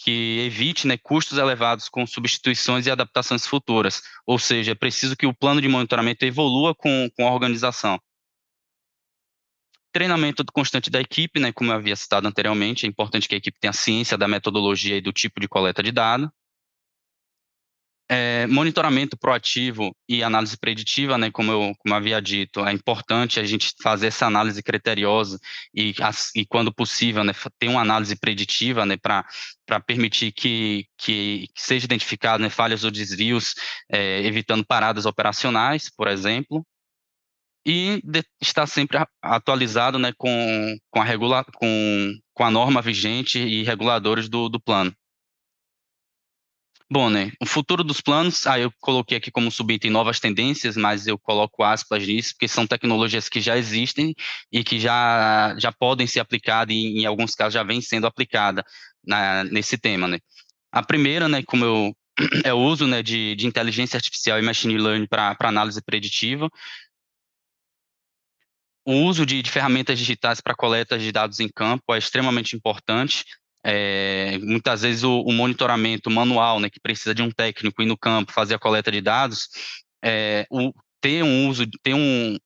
que evite, né, custos elevados com substituições e adaptações futuras. Ou seja, é preciso que o plano de monitoramento evolua com a organização. Treinamento constante da equipe, né, como eu havia citado anteriormente, é importante que a equipe tenha ciência da metodologia e do tipo de coleta de dados. Monitoramento proativo e análise preditiva, né, como eu havia dito, é importante a gente fazer essa análise criteriosa e quando possível, né, ter uma análise preditiva, né, para permitir que seja identificado, né, falhas ou desvios, evitando paradas operacionais, por exemplo, e estar sempre atualizado, né, com a norma vigente e reguladores do plano. Bom, né, o futuro dos planos, eu coloquei aqui como subitem novas tendências, mas eu coloco aspas nisso, porque são tecnologias que já existem e que já podem ser aplicadas e em alguns casos já vêm sendo aplicada nesse tema, né. A primeira, né, é o uso, né, de inteligência artificial e machine learning para análise preditiva, o uso de ferramentas digitais para coleta de dados em campo é extremamente importante. Muitas vezes o monitoramento manual, né, que precisa de um técnico ir no campo fazer a coleta de dados, ter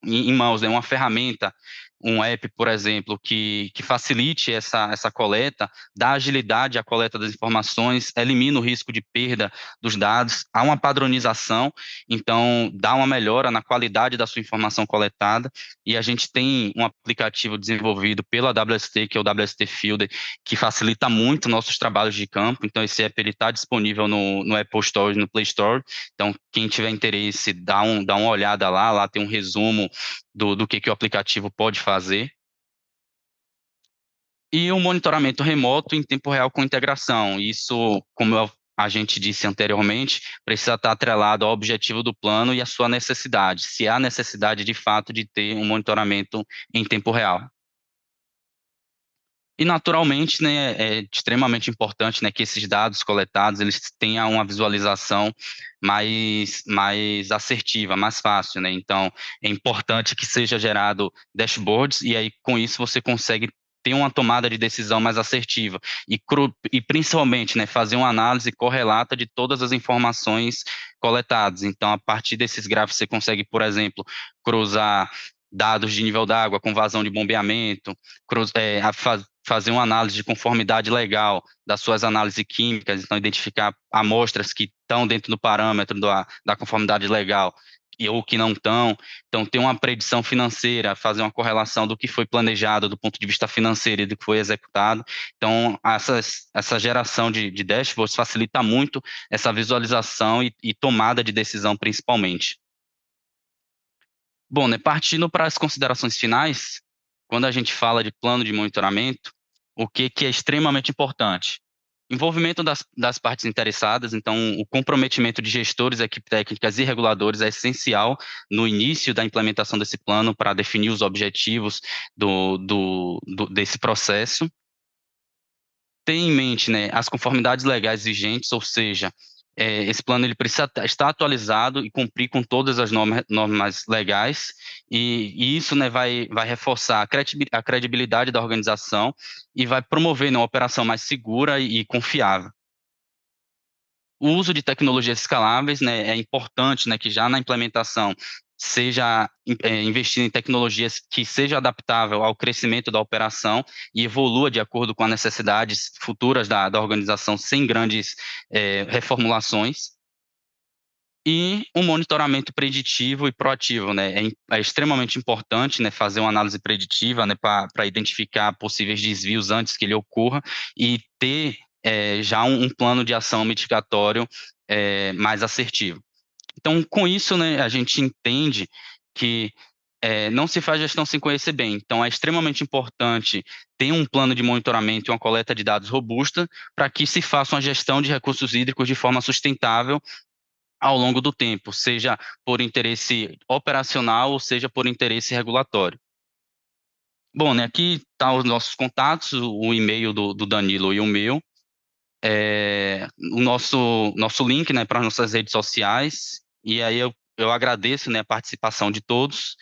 em mãos, né, uma ferramenta, um app, por exemplo, que facilite essa coleta, dá agilidade à coleta das informações, elimina o risco de perda dos dados, há uma padronização, então dá uma melhora na qualidade da sua informação coletada, e a gente tem um aplicativo desenvolvido pela WST, que é o WST Fielder, que facilita muito nossos trabalhos de campo. Então, esse app está disponível no Apple Store e no Play Store. Então, quem tiver interesse, dá uma olhada lá tem um resumo do que o aplicativo pode fazer. E o monitoramento remoto em tempo real com integração. Isso, como a gente disse anteriormente, precisa estar atrelado ao objetivo do plano e à sua necessidade, se há necessidade de fato de ter um monitoramento em tempo real. E naturalmente, né, é extremamente importante, né, que esses dados coletados eles tenham uma visualização mais assertiva, mais fácil, né. Então, é importante que seja gerado dashboards e aí com isso você consegue ter uma tomada de decisão mais assertiva e principalmente, né, fazer uma análise correlata de todas as informações coletadas. Então, a partir desses gráficos você consegue, por exemplo, cruzar dados de nível d'água com vazão de bombeamento, fazer uma análise de conformidade legal das suas análises químicas, então identificar amostras que estão dentro do parâmetro da conformidade legal ou que não estão. Então, ter uma predição financeira, fazer uma correlação do que foi planejado do ponto de vista financeiro e do que foi executado. Então, essa geração de dashboards facilita muito essa visualização e tomada de decisão, principalmente. Bom, né, partindo para as considerações finais, quando a gente fala de plano de monitoramento, o que é extremamente importante? Envolvimento das partes interessadas, então o comprometimento de gestores, equipes técnicas e reguladores é essencial no início da implementação desse plano para definir os objetivos desse processo. Ter em mente, né, as conformidades legais vigentes, ou seja, esse plano ele precisa estar atualizado e cumprir com todas as normas legais, e isso, né, vai reforçar a credibilidade da organização e vai promover, né, uma operação mais segura e confiável. O uso de tecnologias escaláveis, né, é importante, né, que já na implementação seja investido em tecnologias que seja adaptável ao crescimento da operação e evolua de acordo com as necessidades futuras da organização sem grandes reformulações. E um monitoramento preditivo e proativo, né, é extremamente importante, né, fazer uma análise preditiva, né, para identificar possíveis desvios antes que ele ocorra e ter já um plano de ação mitigatório mais assertivo. Então, com isso, né, a gente entende que não se faz gestão sem conhecer bem. Então, é extremamente importante ter um plano de monitoramento e uma coleta de dados robusta para que se faça uma gestão de recursos hídricos de forma sustentável ao longo do tempo, seja por interesse operacional ou seja por interesse regulatório. Bom, né, aqui tá os nossos contatos, o e-mail do Danilo e o meu, o nosso link, né, para as nossas redes sociais, e aí eu agradeço, né, a participação de todos.